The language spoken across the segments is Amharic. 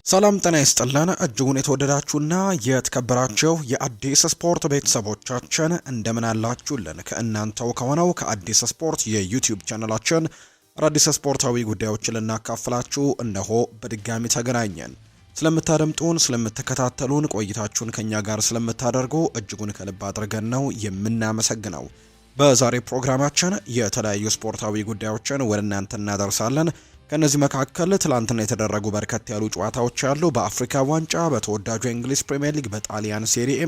ሰላም ጤና ይስጥልን እጅጉን የተወደዳችሁና የተከበራችሁ የአዲስ ስፖርት ቤተሰቦቻችን እንደምን አላችሁልን? ከእናንተው ከሆነው ከአዲስ ስፖርት የዩቲዩብ ቻናላችን አዳዲስ ስፖርታዊ ጉዳዮችን ልናካፍላችሁ እነሆ በድጋሚ ተገናኘን። ስለምታደምጡን፣ ስለምትከታተሉን፣ ቆይታችሁን ከኛ ጋር ስለምታደርጉ እጅጉን ከልብ አድርገን ነው የምናመሰግነው። በዛሬ ፕሮግራማችን የተለያዩ ስፖርታዊ ጉዳዮችን ወደ እናንተ እናደርሳለን። ከነዚህ መካከል ትላንትና የተደረጉ በርከት ያሉ ጨዋታዎች አሉ። በአፍሪካ ዋንጫ፣ በተወዳጁ የእንግሊዝ ፕሪሚየር ሊግ፣ በጣሊያን ሴሪኤ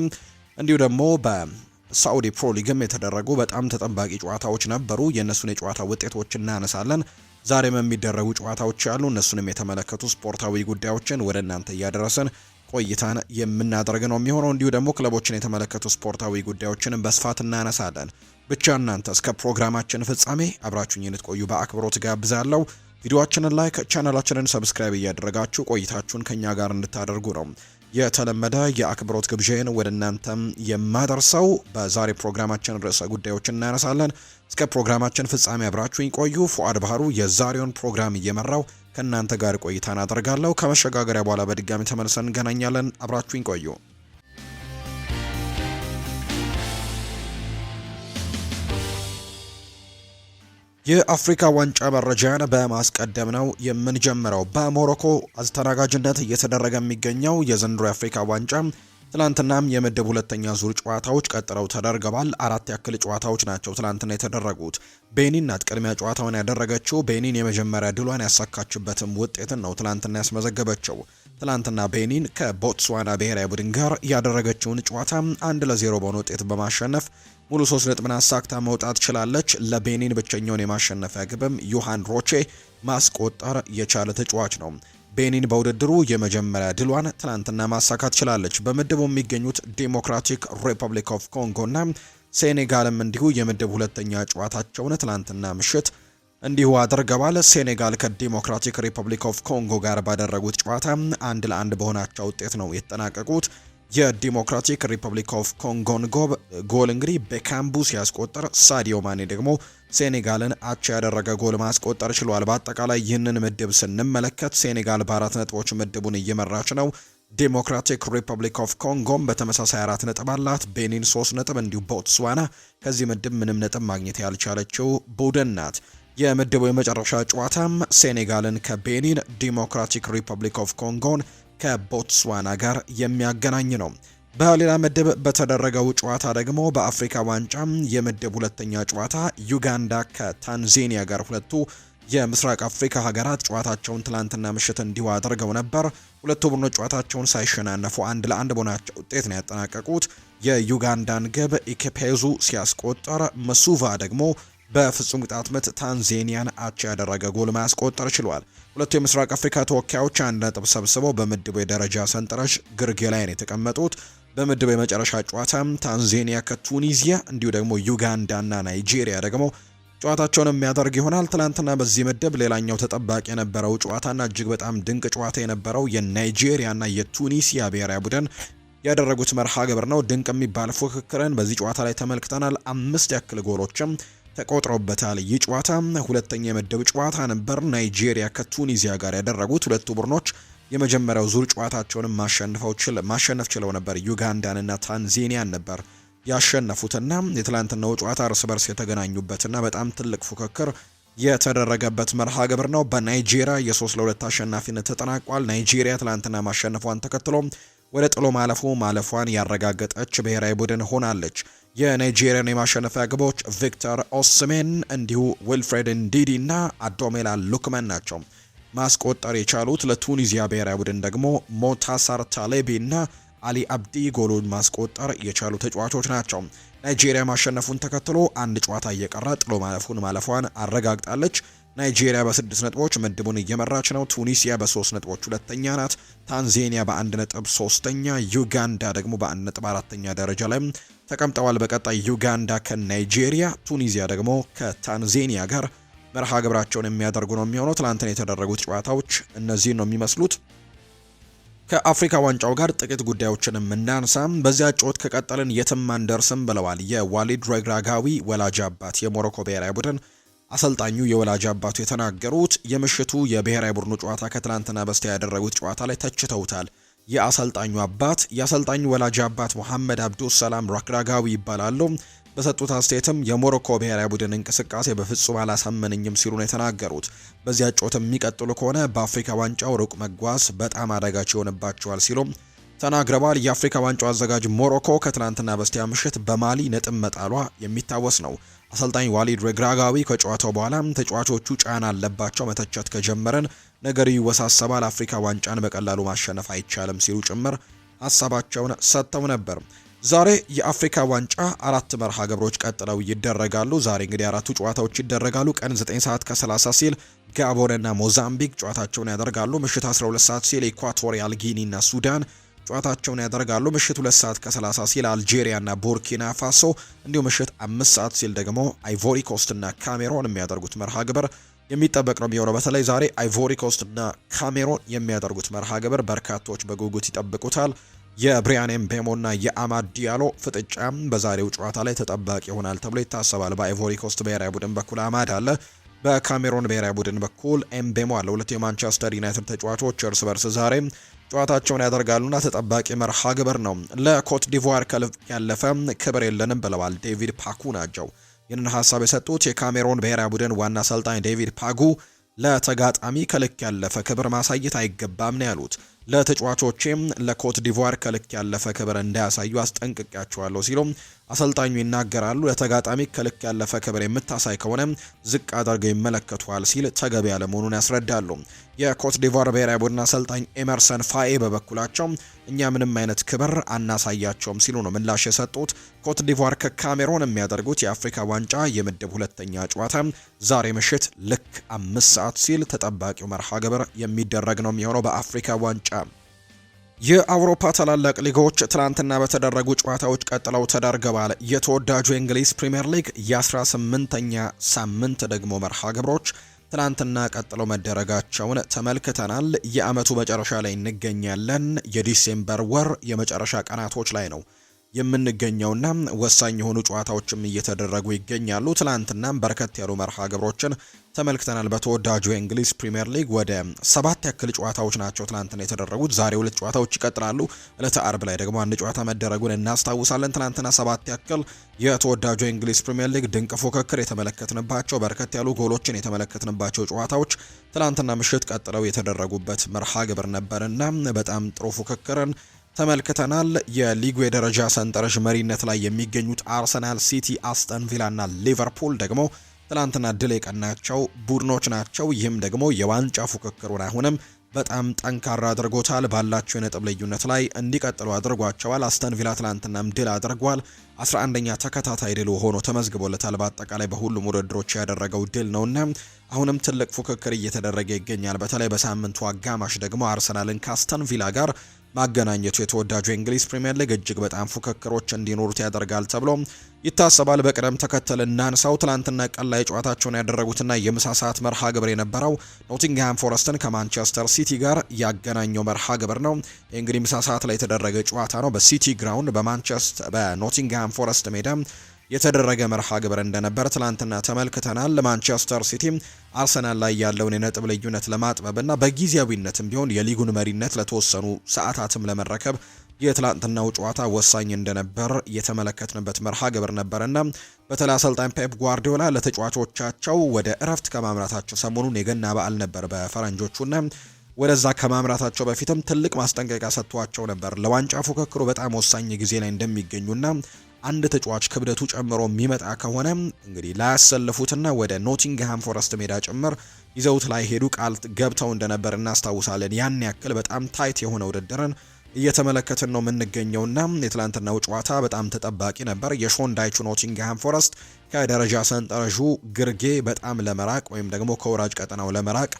እንዲሁ ደግሞ በሳዑዲ ፕሮ ሊግም የተደረጉ በጣም ተጠባቂ ጨዋታዎች ነበሩ። የእነሱን የጨዋታ ውጤቶች እናነሳለን። ዛሬም የሚደረጉ ጨዋታዎች አሉ። እነሱንም የተመለከቱ ስፖርታዊ ጉዳዮችን ወደ እናንተ እያደረስን ቆይታን የምናደርግ ነው የሚሆነው። እንዲሁ ደግሞ ክለቦችን የተመለከቱ ስፖርታዊ ጉዳዮችን በስፋት እናነሳለን። ብቻ እናንተ እስከ ፕሮግራማችን ፍጻሜ አብራችሁኝ እንድትቆዩ በአክብሮት ጋብዛለሁ። ቪዲዮአችንን ላይክ፣ ቻናላችንን ሰብስክራይብ እያደረጋችሁ ቆይታችሁን ከኛ ጋር እንድታደርጉ ነው የተለመደ የአክብሮት ግብዣን ወደ እናንተም የማደርሰው። በዛሬ ፕሮግራማችን ርዕሰ ጉዳዮችን እናነሳለን። እስከ ፕሮግራማችን ፍጻሜ አብራችሁኝ ቆዩ። ፉአድ ባህሩ የዛሬውን ፕሮግራም እየመራው ከእናንተ ጋር ቆይታን አደርጋለሁ። ከመሸጋገሪያ በኋላ በድጋሚ ተመልሰን እንገናኛለን። አብራችሁኝ ቆዩ። የአፍሪካ ዋንጫ መረጃን በማስቀደም ነው የምንጀምረው። በሞሮኮ አስተናጋጅነት እየተደረገ የሚገኘው የዘንድሮ የአፍሪካ ዋንጫ ትላንትናም የምድብ ሁለተኛ ዙር ጨዋታዎች ቀጥለው ተደርገዋል። 4 ያክል ጨዋታዎች ናቸው ትላንትና የተደረጉት። ቤኒን ናት ቅድሚያ ጨዋታውን ያደረገችው። ቤኒን የመጀመሪያ ድሏን ያሳካችበትም ውጤትን ነው ትላንትና ያስመዘገበችው። ትላንትና ቤኒን ከቦትስዋና ብሔራዊ ቡድን ጋር ያደረገችውን ጨዋታ 1-0 በሆነ ውጤት በማሸነፍ ሙሉ 3 ነጥብን አሳክታ መውጣት ችላለች። ለቤኒን ብቸኛውን የማሸነፊያ ግብም ዮሃን ሮቼ ማስቆጠር የቻለ ተጫዋች ነው። ቤኒን በውድድሩ የመጀመሪያ ድሏን ትላንትና ማሳካት ችላለች። በምድቡ የሚገኙት ዴሞክራቲክ ሪፐብሊክ ኦፍ ኮንጎ እና ሴኔጋልም እንዲሁ የምድብ ሁለተኛ ጨዋታቸውን ትላንትና ምሽት እንዲሁ አድርገዋል። ሴኔጋል ከዴሞክራቲክ ሪፐብሊክ ኦፍ ኮንጎ ጋር ባደረጉት ጨዋታ 1-1 በሆናቸው ውጤት ነው የተጠናቀቁት። የዲሞክራቲክ ሪፐብሊክ ኦፍ ኮንጎን ጎል እንግዲህ ቤካምቡ ሲያስቆጠር፣ ሳዲዮ ማኔ ደግሞ ሴኔጋልን አቻ ያደረገ ጎል ማስቆጠር ችሏል። በአጠቃላይ ይህንን ምድብ ስንመለከት ሴኔጋል በ4 ነጥቦች ምድቡን እየመራች ነው። ዲሞክራቲክ ሪፐብሊክ ኦፍ ኮንጎም በተመሳሳይ 4 ነጥብ አላት። ቤኒን 3 ነጥብ፣ እንዲሁ ቦትስዋና ከዚህ ምድብ ምንም ነጥብ ማግኘት ያልቻለችው ቡድን ናት። የምድቡ የመጨረሻ ጨዋታም ሴኔጋልን ከቤኒን፣ ዲሞክራቲክ ሪፐብሊክ ኦፍ ኮንጎን ከቦትስዋና ጋር የሚያገናኝ ነው። በሌላ ምድብ በተደረገው ጨዋታ ደግሞ በአፍሪካ ዋንጫ የምድብ ሁለተኛ ጨዋታ ዩጋንዳ ከታንዛኒያ ጋር፣ ሁለቱ የምስራቅ አፍሪካ ሀገራት ጨዋታቸውን ትላንትና ምሽት እንዲሁ አድርገው ነበር። ሁለቱ ቡድኖች ጨዋታቸውን ሳይሸናነፉ 1-1 በሆናቸው ውጤት ነው ያጠናቀቁት። የዩጋንዳን ግብ ኢኬፔዙ ሲያስቆጠር፣ መሱቫ ደግሞ በፍጹም ቅጣት ምት ታንዛኒያን አቻ ያደረገ ጎል ማስቆጠር ችሏል። ሁለቱ የምስራቅ አፍሪካ ተወካዮች 1 ነጥብ ሰብስበው በምድቡ የደረጃ ሰንጠረዥ ግርጌ ላይ ነው የተቀመጡት። በምድቡ የመጨረሻ ጨዋታ ታንዛኒያ ከቱኒዚያ እንዲሁ ደግሞ ዩጋንዳና ናይጄሪያ ደግሞ ጨዋታቸውን የሚያደርግ ይሆናል። ትላንትና በዚህ ምድብ ሌላኛው ተጠባቂ የነበረው ጨዋታና እጅግ በጣም ድንቅ ጨዋታ የነበረው የናይጄሪያና የቱኒሲያ ብሔራዊ ቡድን ያደረጉት መርሃ ግብር ነው። ድንቅ የሚባል ፉክክርን በዚህ ጨዋታ ላይ ተመልክተናል። 5 ያክል ጎሎችም ተቆጥሮበታል። ይህ ጨዋታ ሁለተኛ የምድብ ጨዋታ ነበር። ናይጄሪያ ከቱኒዚያ ጋር ያደረጉት ሁለቱ ቡድኖች የመጀመሪያው ዙር ጨዋታቸውን ማሸነፍ ችለው ነበር። ዩጋንዳንና ታንዛኒያን ነበር ያሸነፉትና የትላንትናው ጨዋታ እርስ በርስ የተገናኙበትና በጣም ትልቅ ፉክክር የተደረገበት መርሃ ግብር ነው። በናይጄሪያ የ3-2 አሸናፊነት ተጠናቋል። ናይጄሪያ ትላንትና ማሸነፏን ተከትሎ ወደ ጥሎ ማለፏን ያረጋገጠች ብሔራዊ ቡድን ሆናለች። የናይጄሪያን የማሸነፊያ ግቦች ቪክተር ኦስሜን እንዲሁ ዊልፍሬድ እንዲዲ እና አዶሜላ ሉክመን ናቸው ማስቆጠር የቻሉት። ለቱኒዚያ ብሔራዊ ቡድን ደግሞ ሞታሳር ታሌቢ እና አሊ አብዲ ጎሉን ማስቆጠር የቻሉ ተጫዋቾች ናቸው። ናይጄሪያ ማሸነፉን ተከትሎ አንድ ጨዋታ እየቀረ ጥሎ ማለፏን አረጋግጣለች። ናይጄሪያ በ6 ነጥቦች ምድቡን እየመራች ነው። ቱኒሲያ በ3 ነጥቦች ሁለተኛ ናት። ታንዛኒያ በ1 ነጥብ ሶስተኛ፣ ዩጋንዳ ደግሞ በ1 ነጥብ አራተኛ ደረጃ ላይ ተቀምጠዋል። በቀጣይ ዩጋንዳ ከናይጄሪያ፣ ቱኒዚያ ደግሞ ከታንዛኒያ ጋር መርሃ ግብራቸውን የሚያደርጉ ነው የሚሆነው። ትላንትና የተደረጉት ጨዋታዎች እነዚህን ነው የሚመስሉት። ከአፍሪካ ዋንጫው ጋር ጥቂት ጉዳዮችን የምናንሳም። በዚያ ጨዋታ ከቀጠልን የትም አንደርስም ብለዋል የዋሊድ ረግራጋዊ ወላጅ አባት የሞሮኮ ብሔራዊ ቡድን አሰልጣኙ የወላጅ አባቱ የተናገሩት። የምሽቱ የብሔራዊ ቡድኑ ጨዋታ ከትላንትና በስቲያ ያደረጉት ጨዋታ ላይ ተችተውታል። የአሰልጣኙ ወላጅ አባት መሐመድ አብዱስ ሰላም ራክራጋዊ ይባላሉ። በሰጡት አስተያየትም የሞሮኮ ብሔራዊ ቡድን እንቅስቃሴ በፍጹም አላሳመነኝም ሲሉ ነው የተናገሩት። በዚያ ጮት የሚቀጥሉ ከሆነ በአፍሪካ ዋንጫው ሩቅ መጓዝ በጣም አዳጋች ይሆንባቸዋል ሲሉም ተናግረዋል። የአፍሪካ ዋንጫው አዘጋጅ ሞሮኮ ከትላንትና በስቲያ ምሽት በማሊ ነጥብ መጣሏ የሚታወስ ነው። አሰልጣኝ ዋሊድ ሬግራጋዊ ከጨዋታው በኋላ ተጫዋቾቹ ጫና አለባቸው፣ መተቸት ከጀመረን ነገሩ ይወሳሰባል፣ አፍሪካ ዋንጫን በቀላሉ ማሸነፍ አይቻልም ሲሉ ጭምር ሀሳባቸውን ሰጥተው ነበር። ዛሬ የአፍሪካ ዋንጫ 4 መርሃ ግብሮች ቀጥለው ይደረጋሉ። ዛሬ እንግዲህ 4ቱ ጨዋታዎች ይደረጋሉ። ቀን 9 ሰዓት ከ30 ሲል ጋቦንና ሞዛምቢክ ጨዋታቸውን ያደርጋሉ። ምሽት 12 ሰዓት ሲል ኢኳቶሪያል ጊኒና ሱዳን ጨዋታቸውን ያደርጋሉ። ምሽት 2 ሰዓት ከ30 ሲል አልጄሪያና ቡርኪና ፋሶ እንዲሁም ምሽት 5 ሰዓት ሲል ደግሞ አይቮሪ ኮስትና ካሜሮን የሚያደርጉት መርሃ ግብር የሚጠበቅ ነው የሚሆነው። በተለይ ዛሬ አይቮሪ ኮስትና ካሜሮን የሚያደርጉት መርሃ ግብር በርካቶች በጉጉት ይጠብቁታል። የብሪያን ኤምቤሞና የአማድ ዲያሎ ፍጥጫም በዛሬው ጨዋታ ላይ ተጠባቂ ይሆናል ተብሎ ይታሰባል። በአይቮሪ ኮስት ብሔራዊ ቡድን በኩል አማድ አለ፣ በካሜሮን ብሔራዊ ቡድን በኩል ኤምቤሞ አለ። ሁለቱ የማንቸስተር ዩናይትድ ተጫዋቾች እርስ በርስ ዛሬ ጨዋታቸውን ያደርጋሉና ተጠባቂ መርሃ ግብር ነው። ለኮት ዲቮር ከልብ ያለፈ ክብር የለንም ብለዋል ዴቪድ ፓኩ ናቸው ይህንን ሀሳብ የሰጡት። የካሜሮን ብሔራዊ ቡድን ዋና አሰልጣኝ ዴቪድ ፓጉ ለተጋጣሚ ከልክ ያለፈ ክብር ማሳየት አይገባም ነው ያሉት። ለተጫዋቾቼም ለኮት ዲቮር ከልክ ያለፈ ክብር እንዳያሳዩ አስጠንቅቄያቸዋለሁ ሲሉም አሰልጣኙ ይናገራሉ። ለተጋጣሚ ከልክ ያለፈ ክብር የምታሳይ ከሆነ ዝቅ አድርገው ይመለከቷል ሲል ተገቢ ያለመሆኑን ያስረዳሉ። የኮት ዲቮር ብሔራዊ ቡድን አሰልጣኝ ኤመርሰን ፋኤ በበኩላቸው እኛ ምንም አይነት ክብር አናሳያቸውም ሲሉ ነው ምላሽ የሰጡት። ኮት ዲቮር ከካሜሮን የሚያደርጉት የአፍሪካ ዋንጫ የምድብ 2ኛ ጨዋታ ዛሬ ምሽት ልክ 5 ሰዓት ሲል ተጠባቂው መርሃ ግብር የሚደረግ ነው የሚሆነው በአፍሪካ ዋንጫ። የአውሮፓ ታላላቅ ሊጎች ትናንትና በተደረጉ ጨዋታዎች ቀጥለው ተደርገዋል። የተወዳጁ የእንግሊዝ ፕሪምየር ሊግ የ18ኛ ሳምንት ደግሞ መርሃ ግብሮች ትናንትና ቀጥለው መደረጋቸውን ተመልክተናል። የአመቱ መጨረሻ ላይ እንገኛለን። የዲሴምበር ወር የመጨረሻ ቀናቶች ላይ ነው የምንገኘውና ወሳኝ የሆኑ ጨዋታዎችም እየተደረጉ ይገኛሉ። ትናንትናም በርከት ያሉ መርሃ ግብሮችን ተመልክተናል። በተወዳጁ የእንግሊዝ ፕሪምየር ሊግ ወደ 7 ያክል ጨዋታዎች ናቸው ትናንትና የተደረጉት። ዛሬ 2 ጨዋታዎች ይቀጥላሉ። ዕለተ አርብ ላይ ደግሞ አንድ ጨዋታ መደረጉን እናስታውሳለን። ትናንትና 7 ያክል የተወዳጁ የእንግሊዝ ፕሪምየር ሊግ ድንቅ ፉክክር የተመለከትንባቸው በርከት ያሉ ጎሎችን የተመለከትንባቸው ጨዋታዎች ትናንትና ምሽት ቀጥለው የተደረጉበት መርሃ ግብር ነበርና በጣም ጥሩ ፉክክርን ተመልክተናል። የሊጉ የደረጃ ሰንጠረዥ መሪነት ላይ የሚገኙት አርሰናል፣ ሲቲ፣ አስተን ቪላ እና ሊቨርፑል ደግሞ ትናንትና ድል የቀናቸው ቡድኖች ናቸው። ይህም ደግሞ የዋንጫ ፉክክሩን አሁንም በጣም ጠንካራ አድርጎታል። ባላቸው የነጥብ ልዩነት ላይ እንዲቀጥሉ አድርጓቸዋል። አስተን ቪላ ትናንትናም ድል አድርጓል። 11ኛ ተከታታይ ድል ሆኖ ተመዝግቦለታል። በአጠቃላይ በሁሉም ውድድሮች ያደረገው ድል ነውና አሁንም ትልቅ ፉክክር እየተደረገ ይገኛል። በተለይ በሳምንቱ አጋማሽ ደግሞ አርሰናልን ከአስተን ቪላ ጋር ማገናኘቱ የተወዳጁ የእንግሊዝ ፕሪምየር ሊግ እጅግ በጣም ፉክክሮች እንዲኖሩት ያደርጋል ተብሎ ይታሰባል። በቅደም ተከተል እናንሳው። ትላንትና ቀን ላይ ጨዋታቸውን ያደረጉትና የምሳ ሰዓት መርሃ ግብር የነበረው ኖቲንግሃም ፎረስትን ከማንቸስተር ሲቲ ጋር ያገናኘው መርሃ ግብር ነው። እንግዲህ ምሳ ሰዓት ላይ የተደረገ ጨዋታ ነው። በሲቲ ግራውንድ በኖቲንግሃም ፎረስት ሜዳ የተደረገ መርሃ ግብር እንደነበር ትላንትና ተመልክተናል። ማንቸስተር ሲቲ አርሰናል ላይ ያለውን የነጥብ ልዩነት ለማጥበብና በጊዜያዊነትም ቢሆን የሊጉን መሪነት ለተወሰኑ ሰዓታትም ለመረከብ የትላንትናው ጨዋታ ወሳኝ እንደነበር የተመለከትንበት መርሃ ግብር ነበርና በተለይ አሰልጣኝ ፔፕ ጓርዲዮላ ለተጫዋቾቻቸው ወደ እረፍት ከማምራታቸው ሰሞኑን የገና በዓል ነበር በፈረንጆቹና ወደዛ ከማምራታቸው በፊትም ትልቅ ማስጠንቀቂያ ሰጥቷቸው ነበር። ለዋንጫ ፉክክሩ በጣም ወሳኝ ጊዜ ላይ እንደሚገኙና አንድ ተጫዋች ክብደቱ ጨምሮ የሚመጣ ከሆነ እንግዲህ ላያሰልፉትና ወደ ኖቲንግሃም ፎረስት ሜዳ ጭምር ይዘውት ላይ ሄዱ ቃል ገብተው እንደነበር እናስታውሳለን። ያን ያክል በጣም ታይት የሆነ ውድድርን እየተመለከትን ነው የምንገኘውና የትላንትናው ጨዋታ በጣም ተጠባቂ ነበር። የሾን ዳይቹ ኖቲንግሃም ፎረስት ከደረጃ ሰንጠረዡ ግርጌ በጣም ለመራቅ ወይም ደግሞ ከወራጅ ቀጠናው ለመራቅ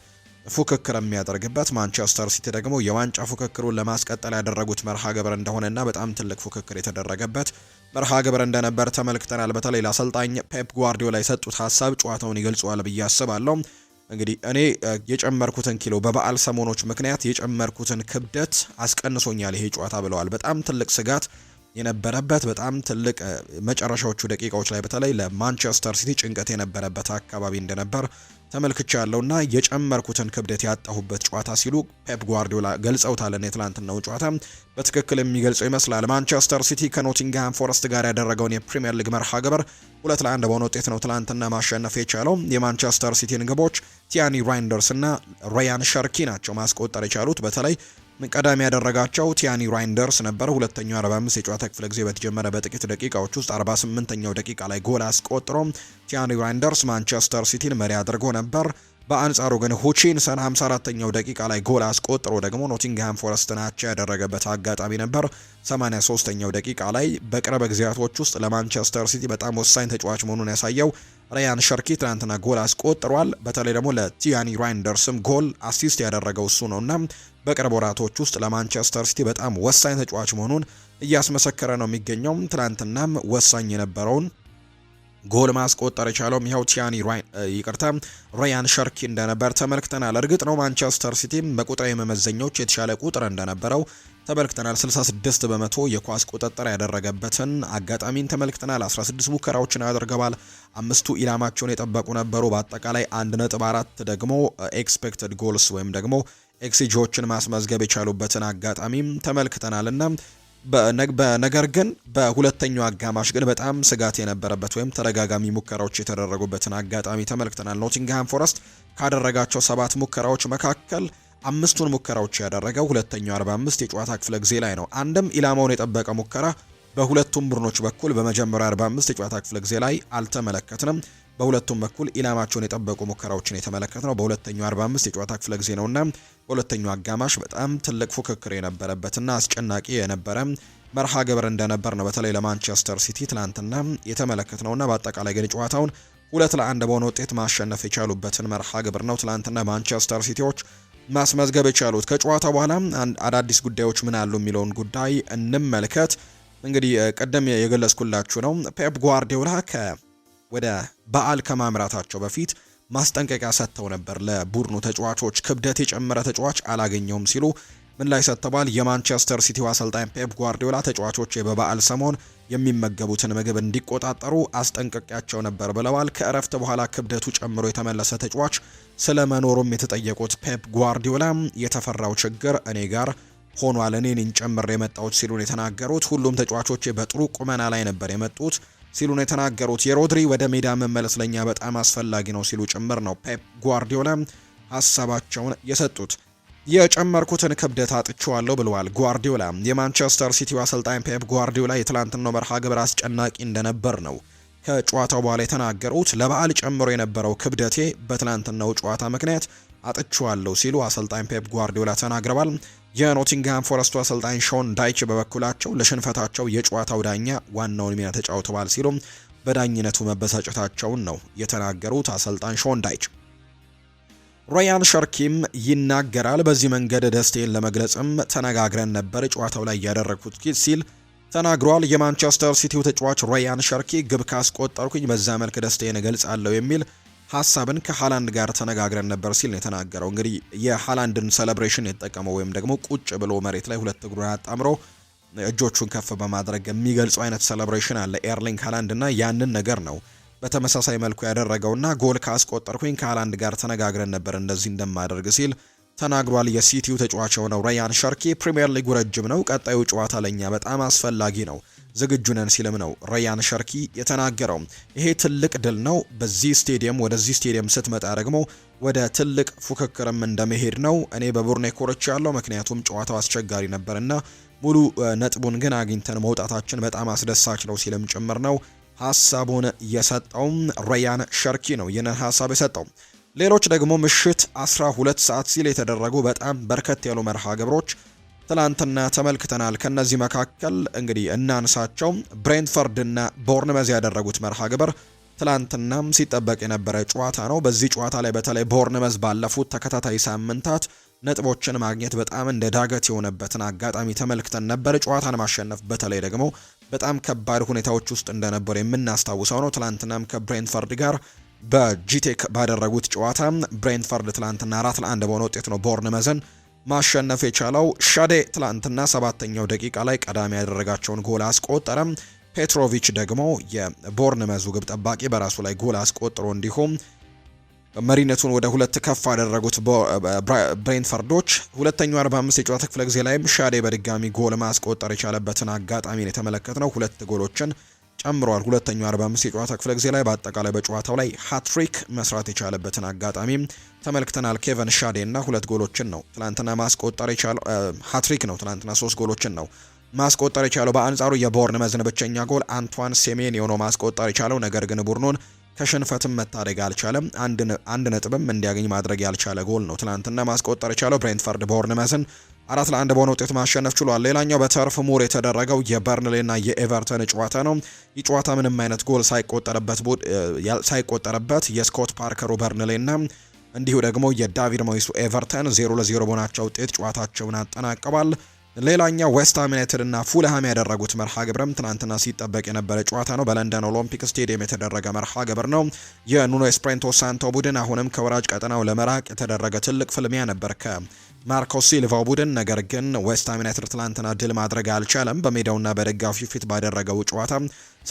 ፉክክር የሚያደርግበት፣ ማንቸስተር ሲቲ ደግሞ የዋንጫ ፉክክሩን ለማስቀጠል ያደረጉት መርሃ ግብር እንደሆነና በጣም ትልቅ ፉክክር የተደረገበት መርሃ ግብር እንደነበር ተመልክተናል። በተለይ ለአሰልጣኝ ፔፕ ጓርዲዮላ የሰጡት ሀሳብ ጨዋታውን ይገልጸዋል ብዬ አስባለሁ። እንግዲህ እኔ የጨመርኩትን ኪሎ በበዓል ሰሞኖች ምክንያት የጨመርኩትን ክብደት አስቀንሶኛል ይሄ ጨዋታ ብለዋል። በጣም ትልቅ ስጋት የነበረበት በጣም ትልቅ መጨረሻዎቹ ደቂቃዎች ላይ በተለይ ለማንቸስተር ሲቲ ጭንቀት የነበረበት አካባቢ እንደነበር ተመልክቻለሁና የጨመርኩትን ክብደት ያጣሁበት ጨዋታ ሲሉ ፔፕ ጓርዲዮላ ገልጸውታል። የትላንትናው ጨዋታ በትክክል የሚገልጸው ይመስላል። ማንቸስተር ሲቲ ከኖቲንግሃም ፎረስት ጋር ያደረገውን የፕሪሚየር ሊግ መርሃ ግብር 2-1 በሆነ ውጤት ነው ትላንትና ማሸነፍ የቻለው። የማንቸስተር ሲቲን ግቦች ቲያኒ ራይንደርስ እና ራያን ሸርኪ ናቸው ማስቆጠር የቻሉት። በተለይ ቀዳሚ ያደረጋቸው ቲያኒ ራይንደርስ ነበር። ሁለተኛው 45 የጨዋታ ክፍለ ጊዜ በተጀመረ በጥቂት ደቂቃዎች ውስጥ 48ኛው ደቂቃ ላይ ጎል አስቆጥሮ ቲያኒ ራይንደርስ ማንቸስተር ሲቲን መሪ አድርጎ ነበር። በአንጻሩ ግን ሁቺንሰን 54ኛው ደቂቃ ላይ ጎል አስቆጥሮ ደግሞ ኖቲንግሃም ፎረስትን አቻ ያደረገበት አጋጣሚ ነበር። 83ኛው ደቂቃ ላይ በቅርብ ጊዜያቶች ውስጥ ለማንቸስተር ሲቲ በጣም ወሳኝ ተጫዋች መሆኑን ያሳየው ራያን ሸርኪ ትናንትና ጎል አስቆጥሯል። በተለይ ደግሞ ለቲያኒ ራይንደርስም ጎል አሲስት ያደረገው እሱ ነውና በቅርብ ወራቶች ውስጥ ለማንቸስተር ሲቲ በጣም ወሳኝ ተጫዋች መሆኑን እያስመሰከረ ነው የሚገኘው። ትናንትናም ወሳኝ የነበረውን ጎል ማስቆጠር የቻለውም ይኸው ራያን ሸርኪ እንደነበር ተመልክተናል። እርግጥ ነው ማንቸስተር ሲቲ በቁጥራዊ መመዘኛዎች የተሻለ ቁጥር እንደነበረው ተመልክተናል። 66 በመቶ የኳስ ቁጥጥር ያደረገበትን አጋጣሚን ተመልክተናል። 16 ሙከራዎችን አድርገዋል። 5ቱ ኢላማቸውን የጠበቁ ነበሩ። በአጠቃላይ 1.4 ደግሞ ኤክስፔክትድ ጎልስ ወይም ደግሞ ኤክስጂዎችን ማስመዝገብ የቻሉበትን አጋጣሚም ተመልክተናልና በነገር ግን በሁለተኛው አጋማሽ ግን በጣም ስጋት የነበረበት ወይም ተደጋጋሚ ሙከራዎች የተደረጉበትን አጋጣሚ ተመልክተናል። ኖቲንግሃም ፎረስት ካደረጋቸው 7 ሙከራዎች መካከል 5ቱን ሙከራዎች ያደረገው ሁለተኛው 45 የጨዋታ ክፍለ ጊዜ ላይ ነው። አንድም ኢላማውን የጠበቀ ሙከራ በሁለቱም ቡድኖች በኩል በመጀመሪያው 45 የጨዋታ ክፍለ ጊዜ ላይ አልተመለከትንም። በሁለቱም በኩል ኢላማቸውን የጠበቁ ሙከራዎችን የተመለከትነው በሁለተኛው 45 የጨዋታ ክፍለ ጊዜ ነውና በሁለተኛው አጋማሽ በጣም ትልቅ ፉክክር የነበረበትና አስጨናቂ የነበረ መርሃ ግብር እንደነበር ነው በተለይ ለማንቸስተር ሲቲ ትላንትና የተመለከትነውና በአጠቃላይ ግን ጨዋታውን 2-1 በሆነ ውጤት ማሸነፍ የቻሉበትን መርሃ ግብር ነው ትላንትና ማንቸስተር ሲቲዎች ማስመዝገብ የቻሉት። ከጨዋታው በኋላ አዳዲስ ጉዳዮች ምን አሉ የሚለውን ጉዳይ እንመልከት። እንግዲህ ቀደም የገለጽኩላችሁ ነው ፔፕ ጓርዲዮላ ወደ በዓል ከማምራታቸው በፊት ማስጠንቀቂያ ሰጥተው ነበር ለቡድኑ ተጫዋቾች። ክብደት የጨመረ ተጫዋች አላገኘውም ሲሉ ምን ላይ ሰጥተዋል? የማንቸስተር ሲቲው አሰልጣኝ ፔፕ ጓርዲዮላ ተጫዋቾች በበዓል ሰሞን የሚመገቡትን ምግብ እንዲቆጣጠሩ አስጠንቀቂያቸው ነበር ብለዋል። ከእረፍት በኋላ ክብደቱ ጨምሮ የተመለሰ ተጫዋች ስለመኖሩም የተጠየቁት ፔፕ ጓርዲዮላ የተፈራው ችግር እኔ ጋር ሆኗል፣ እኔን ጨምሬ የመጣሁት ሲሉ የተናገሩት። ሁሉም ተጫዋቾች በጥሩ ቁመና ላይ ነበር የመጡት ሲሉ ነው የተናገሩት። የሮድሪ ወደ ሜዳ መመለስ ለኛ በጣም አስፈላጊ ነው ሲሉ ጭምር ነው ፔፕ ጓርዲዮላ ሀሳባቸውን የሰጡት። የጨመርኩትን ክብደት አጥቼዋለሁ ብለዋል ጓርዲዮላ። የማንቸስተር ሲቲው አሰልጣኝ ፔፕ ጓርዲዮላ የትላንትናው መርሃ ግብር አስጨናቂ እንደነበር ነው ከጨዋታው በኋላ የተናገሩት። ለበዓል ጨምሮ የነበረው ክብደቴ በትላንትናው ጨዋታ ምክንያት አጥቼዋለሁ ሲሉ አሰልጣኝ ፔፕ ጓርዲዮላ ተናግረዋል። የኖቲንግሃም ፎረስቱ አሰልጣኝ ሾን ዳይች በበኩላቸው ለሽንፈታቸው የጨዋታው ዳኛ ዋናውን ሚና ተጫውተዋል ሲሉ በዳኝነቱ መበሳጨታቸውን ነው የተናገሩት አሰልጣኝ ሾን ዳይች። ራያን ሸርኪም ይናገራል። በዚህ መንገድ ደስታዬን ለመግለጽም ተነጋግረን ነበር ጨዋታው ላይ ያደረኩት ሲል ተናግሯል። የማንቸስተር ሲቲው ተጫዋች ራያን ሸርኪ ግብ ካስቆጠርኩኝ በዛ መልክ ደስታዬን እገልጻለሁ የሚል ሀሳብን ከሃላንድ ጋር ተነጋግረን ነበር ሲል ነው የተናገረው። እንግዲህ የሃላንድን ሴሌብሬሽን የተጠቀመው ወይም ደግሞ ቁጭ ብሎ መሬት ላይ ሁለት እግሩን አጣምሮ እጆቹን ከፍ በማድረግ የሚገልጸው አይነት ሴሌብሬሽን አለ ኤርሊንግ ሃላንድ እና ያንን ነገር ነው በተመሳሳይ መልኩ ያደረገውና ጎል ካስቆጠርኩኝ ከሃላንድ ጋር ተነጋግረን ነበር እንደዚህ እንደማደርግ ሲል ተናግሯል። የሲቲው ተጫዋች የሆነው ራያን ሸርኪ ፕሪሚየር ሊጉ ረጅም ነው፣ ቀጣዩ ጨዋታ ለኛ በጣም አስፈላጊ ነው፣ ዝግጁ ነን ሲልም ነው ራያን ሸርኪ የተናገረው። ይሄ ትልቅ ድል ነው። በዚህ ስቴዲየም ወደዚህ ስቴዲየም ስትመጣ ደግሞ ወደ ትልቅ ፉክክርም እንደመሄድ ነው። እኔ በቡርኔ ኮርቻለሁ፣ ምክንያቱም ጨዋታው አስቸጋሪ ነበርና ሙሉ ነጥቡን ግን አግኝተን መውጣታችን በጣም አስደሳች ነው ሲልም ጭምር ነው ሀሳቡን የሰጠው ራያን ሸርኪ ነው ይህንን ሀሳብ የሰጠው። ሌሎች ደግሞ ምሽት 12 ሰዓት ሲል የተደረጉ በጣም በርከት ያሉ መርሃ ግብሮች ትላንትና ተመልክተናል። ከነዚህ መካከል እንግዲህ እናንሳቸው። ብሬንትፈርድ እና ቦርንመዝ ያደረጉት መርሃ ግብር ትላንትናም ሲጠበቅ የነበረ ጨዋታ ነው። በዚህ ጨዋታ ላይ በተለይ ቦርንመዝ ባለፉት ተከታታይ ሳምንታት ነጥቦችን ማግኘት በጣም እንደ ዳገት የሆነበትን አጋጣሚ ተመልክተን ነበር። ጨዋታን ማሸነፍ በተለይ ደግሞ በጣም ከባድ ሁኔታዎች ውስጥ እንደነበሩ የምናስታውሰው ነው። ትላንትናም ከብሬንትፈርድ ጋር በጂቴክ ባደረጉት ጨዋታ ብሬንትፈርድ ትላንትና 4-1 በሆነ ውጤት ነው ቦርንመዝን ማሸነፍ የቻለው ሻዴ ትላንትና 7ኛው ደቂቃ ላይ ቀዳሚ ያደረጋቸውን ጎል አስቆጠረም። ፔትሮቪች ደግሞ የቦርንመዙ ግብ ጠባቂ በራሱ ላይ ጎል አስቆጥሮ እንዲሁም መሪነቱን ወደ 2 ከፍ አደረጉት ብሬንትፈርዶች። ሁለተኛው 45 የጨዋታ ክፍለ ጊዜ ላይም ሻዴ በድጋሚ ጎል ማስቆጠር የቻለበትን አጋጣሚ ነው የተመለከትነው። 2 ጎሎችን ጨምሯል። ሁለተኛው 45 የጨዋታ ክፍለ ጊዜ ላይ በአጠቃላይ በጨዋታው ላይ ሃትሪክ መስራት የቻለበትን አጋጣሚ ተመልክተናል። ኬቨን ሻዴ እና 2 ጎሎችን ነው ትላንትና ማስቆጠር የቻለው። ሃትሪክ ነው ትላንትና 3 ጎሎችን ነው ማስቆጠር የቻለው። በአንጻሩ የቦርንመዝን ብቸኛ ጎል አንቷን ሴሜንዮ ነው ማስቆጠር የቻለው። ነገር ግን ቡድኑን ከሽንፈትም መታደግ አልቻለም። አንድ ነጥብም እንዲያገኝ ማድረግ ያልቻለ ጎል ነው ትላንትና ማስቆጠር የቻለው። ብሬንትፈርድ ቦርንመዝን 4-1 በሆነ ውጤት ማሸነፍ ችሏል። ሌላኛው በተርፍ ሙር የተደረገው የበርንሌና የኤቨርተን ጨዋታ ነው። ይህ ጨዋታ ምንም አይነት ጎል ሳይቆጠረበት የስኮት ፓርከሩ በርንሌና እንዲሁ ደግሞ የዳቪድ ሞይሱ ኤቨርተን 0-0 በሆናቸው ውጤት ጨዋታቸውን አጠናቀዋል። ሌላኛው ዌስትሃም ዩናይትድ እና ፉልሃም ያደረጉት መርሃ ግብርም ትናንትና ሲጠበቅ የነበረ ጨዋታ ነው። በለንደን ኦሎምፒክ ስቴዲየም የተደረገ መርሃ ግብር ነው። የኑኖ ኤስፕሬንቶ ሳንቶ ቡድን አሁንም ከወራጅ ቀጠናው ለመራቅ የተደረገ ትልቅ ፍልሚያ ነበር ከማርኮ ሲልቫው ቡድን። ነገር ግን ዌስትሃም ዩናይትድ ትናንትና ድል ማድረግ አልቻለም። በሜዳውና በደጋፊው ፊት ባደረገው ጨዋታ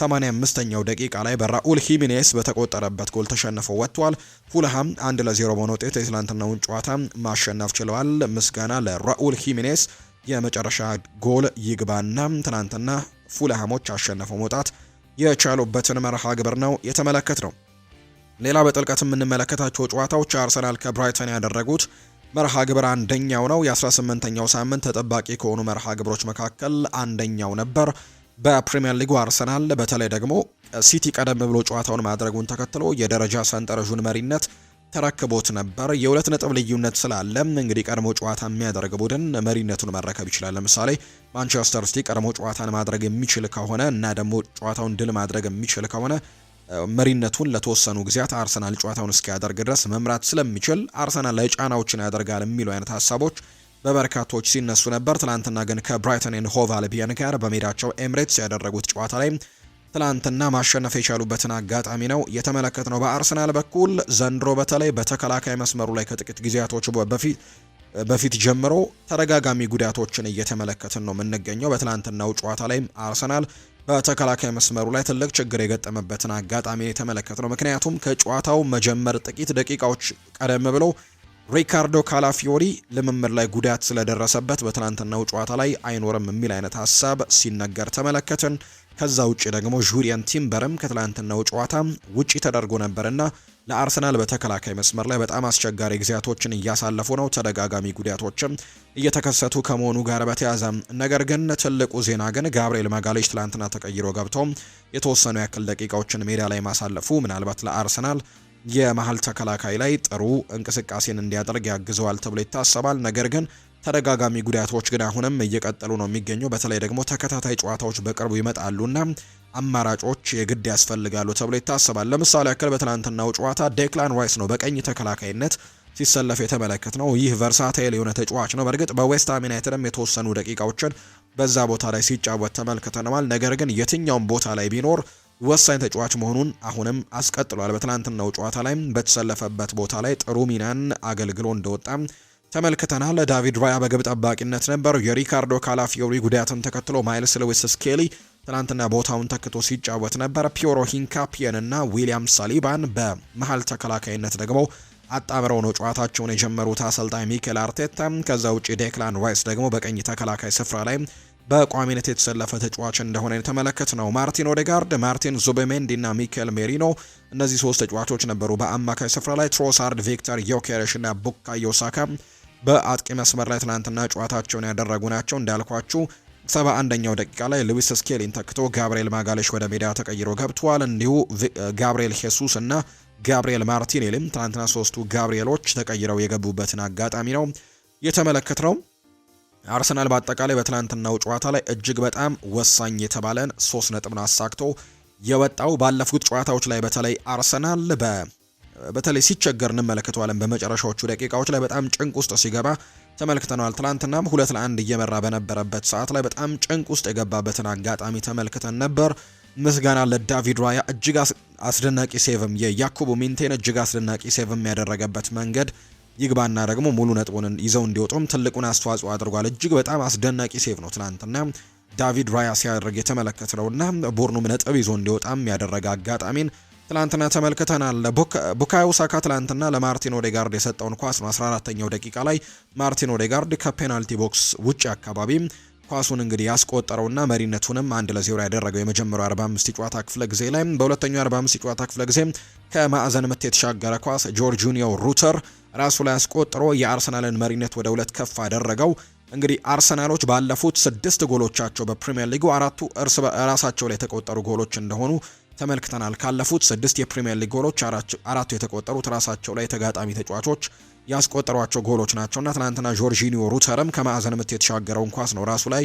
85ኛው ደቂቃ ላይ በራኡል ሂሚኔስ በተቆጠረበት ጎል ተሸንፈው ወጥቷል። ፉልሃም 1-0 በሆነ ውጤት የትናንትናውን ጨዋታ ማሸነፍ ችለዋል። ምስጋና ለራኡል ሂሚኔስ የመጨረሻ ጎል ይግባና ትናንትና ፉልሃሞች አሸነፈው መውጣት የቻሉበትን መርሃ ግብር ነው የተመለከት ነው። ሌላ በጥልቀት የምንመለከታቸው ጨዋታዎች አርሰናል ከብራይተን ያደረጉት መርሃ ግብር አንደኛው ነው። የ18ኛው ሳምንት ተጠባቂ ከሆኑ መርሃ ግብሮች መካከል አንደኛው ነበር። በፕሪሚየር ሊጉ አርሰናል በተለይ ደግሞ ሲቲ ቀደም ብሎ ጨዋታውን ማድረጉን ተከትሎ የደረጃ ሰንጠረዡን መሪነት ተረክቦት ነበር። የ2 ነጥብ ልዩነት ስላለ እንግዲህ ቀድሞ ጨዋታ የሚያደርግ ቡድን መሪነቱን መረከብ ይችላል። ለምሳሌ ማንቸስተር ሲቲ ቀድሞ ጨዋታን ማድረግ የሚችል ከሆነ እና ደግሞ ጨዋታውን ድል ማድረግ የሚችል ከሆነ መሪነቱን ለተወሰኑ ጊዜያት አርሰናል ጨዋታውን እስኪያደርግ ድረስ መምራት ስለሚችል አርሰናል ላይ ጫናዎችን ያደርጋል የሚሉ አይነት ሀሳቦች በበርካቶች ሲነሱ ነበር። ትናንትና ግን ከብራይተን ኤንድ ሆቭ አልቢዮን ጋር በሜዳቸው ኤምሬትስ ያደረጉት ጨዋታ ላይ ትላንትና ማሸነፍ የቻሉበትን አጋጣሚ ነው የተመለከትነው። በአርሰናል በኩል ዘንድሮ በተለይ በተከላካይ መስመሩ ላይ ከጥቂት ጊዜያቶች በፊት ጀምሮ ተደጋጋሚ ጉዳቶችን እየተመለከትን ነው የምንገኘው። በትላንትናው ጨዋታ ላይ አርሰናል በተከላካይ መስመሩ ላይ ትልቅ ችግር የገጠመበትን አጋጣሚ የተመለከትነው። ምክንያቱም ከጨዋታው መጀመር ጥቂት ደቂቃዎች ቀደም ብሎ ሪካርዶ ካላፊዮሪ ልምምድ ላይ ጉዳት ስለደረሰበት በትላንትናው ጨዋታ ላይ አይኖርም የሚል አይነት ሀሳብ ሲነገር ተመለከትን። ከዛ ውጪ ደግሞ ጁሪያን ቲምበርም ከትላንትናው ጨዋታ ውጪ ተደርጎ ነበርና ለአርሰናል በተከላካይ መስመር ላይ በጣም አስቸጋሪ ጊዜያቶችን እያሳለፉ ነው። ተደጋጋሚ ጉዳቶችም እየተከሰቱ ከመሆኑ ጋር በተያያዘ ነገር ግን ትልቁ ዜና ግን ጋብሪኤል ማጋሌሽ ትላንትና ተቀይሮ ገብቶ የተወሰኑ ያክል ደቂቃዎችን ሜዳ ላይ ማሳለፉ ምናልባት ለአርሰናል የመሀል ተከላካይ ላይ ጥሩ እንቅስቃሴን እንዲያደርግ ያግዘዋል ተብሎ ይታሰባል። ነገር ግን ተደጋጋሚ ጉዳቶች ግን አሁንም እየቀጠሉ ነው የሚገኙ። በተለይ ደግሞ ተከታታይ ጨዋታዎች በቅርቡ ይመጣሉና አማራጮች የግድ ያስፈልጋሉ ተብሎ ይታሰባል። ለምሳሌ ያክል በትናንትናው ጨዋታ ዴክላን ራይስ ነው በቀኝ ተከላካይነት ሲሰለፍ የተመለከት ነው። ይህ ቨርሳታይል የሆነ ተጫዋች ነው። በእርግጥ በዌስትሃም ዩናይትድም የተወሰኑ ደቂቃዎችን በዛ ቦታ ላይ ሲጫወት ተመልክተናል። ነገር ግን የትኛውም ቦታ ላይ ቢኖር ወሳኝ ተጫዋች መሆኑን አሁንም አስቀጥሏል። በትናንትናው ጨዋታ ላይ በተሰለፈበት ቦታ ላይ ጥሩ ሚናን አገልግሎ እንደወጣ ተመልክተናል። ዳቪድ ራያ በግብ ጠባቂነት ነበር። የሪካርዶ ካላፊዮሪ ጉዳትን ተከትሎ ማይልስ ሉዊስ ስኬሊ ትናንትና ቦታውን ተክቶ ሲጫወት ነበር። ፒዮሮ ሂንካፒየን እና ዊሊያም ሳሊባን በመሀል ተከላካይነት ደግሞ አጣምረው ነው ጨዋታቸውን የጀመሩት አሰልጣኝ ሚኬል አርቴታ። ከዛ ውጪ ዴክላን ራይስ ደግሞ በቀኝ ተከላካይ ስፍራ ላይ በቋሚነት የተሰለፈ ተጫዋች እንደሆነ የተመለከት ነው። ማርቲን ኦዴጋርድ፣ ማርቲን ዙቤሜንዲ እና ሚኬል ሜሪኖ እነዚህ 3 ተጫዋቾች ነበሩ በአማካይ ስፍራ ላይ። ትሮሳርድ፣ ቪክተር ዮኬሬሽ እና ቡካዮ ሳካ በአጥቂ መስመር ላይ ትናንትና ጨዋታቸውን ያደረጉ ናቸው። እንዳልኳችሁ 71ኛው ደቂቃ ላይ ሉዊስ ስኬሊን ተክቶ ጋብሪኤል ማጋሌሽ ወደ ሜዳ ተቀይሮ ገብቷል። እንዲሁ ጋብሪኤል ሄሱስ እና ጋብሪኤል ማርቲኔሊም ትናንትና 3ቱ ጋብሪኤሎች ተቀይረው የገቡበትን አጋጣሚ ነው የተመለከትነው። አርሰናል በአጠቃላይ በትናንትናው ጨዋታ ላይ እጅግ በጣም ወሳኝ የተባለን 3 ነጥብን አሳክቶ የወጣው። ባለፉት ጨዋታዎች ላይ በተለይ አርሰናል በተለይ ሲቸገር እንመለከተዋለን። በመጨረሻዎቹ ደቂቃዎች ላይ በጣም ጭንቅ ውስጥ ሲገባ ተመልክተናል። ትናንትናም 2-1 እየመራ በነበረበት ሰዓት ላይ በጣም ጭንቅ ውስጥ የገባበትን አጋጣሚ ተመልክተን ነበር። ምስጋና ለዳቪድ ራያ እጅግ አስደናቂ ሴቭም የያኩቡ ሚንቴን እጅግ አስደናቂ ሴቭም ያደረገበት መንገድ ይግባና ደግሞ ሙሉ ነጥቡን ይዘው እንዲወጡም ትልቁን አስተዋጽኦ አድርጓል። እጅግ በጣም አስደናቂ ሴቭ ነው ትናንትና ዳቪድ ራያ ሲያደርግ የተመለከትነውና ቡድኑም ነጥብ ይዞ እንዲወጣም ያደረገ አጋጣሚን ትላንትና ተመልክተናል። ቡካዮ ሳካ ትላንትና ለማርቲን ኦዴጋርድ የሰጠውን ኳስ ነው 14ኛው ደቂቃ ላይ ማርቲን ኦዴጋርድ ከፔናልቲ ቦክስ ውጭ አካባቢ ኳሱን እንግዲህ ያስቆጠረውና መሪነቱንም 1-0 ያደረገው የመጀመሪያው 45 የጨዋታ ክፍለ ጊዜ ላይ። በሁለተኛው 45 የጨዋታ ክፍለ ጊዜ ከማዕዘን ምት የተሻገረ ኳስ ጆርጂኒዮ ሩተር ራሱ ላይ ያስቆጥሮ የአርሰናልን መሪነት ወደ 2 ከፍ አደረገው። እንግዲህ አርሰናሎች ባለፉት 6 ጎሎቻቸው በፕሪሚየር ሊጉ 4ቱ ራሳቸው ላይ የተቆጠሩ ጎሎች እንደሆኑ ተመልክተናል። ካለፉት 6 የፕሪሚየር ሊግ ጎሎች 4ቱ የተቆጠሩት ራሳቸው ላይ ተጋጣሚ ተጫዋቾች ያስቆጠሯቸው ጎሎች ናቸውና ትናንትና ጆርጂኒዮ ሩተርም ከማዕዘን ምት የተሻገረውን ኳስ ነው ራሱ ላይ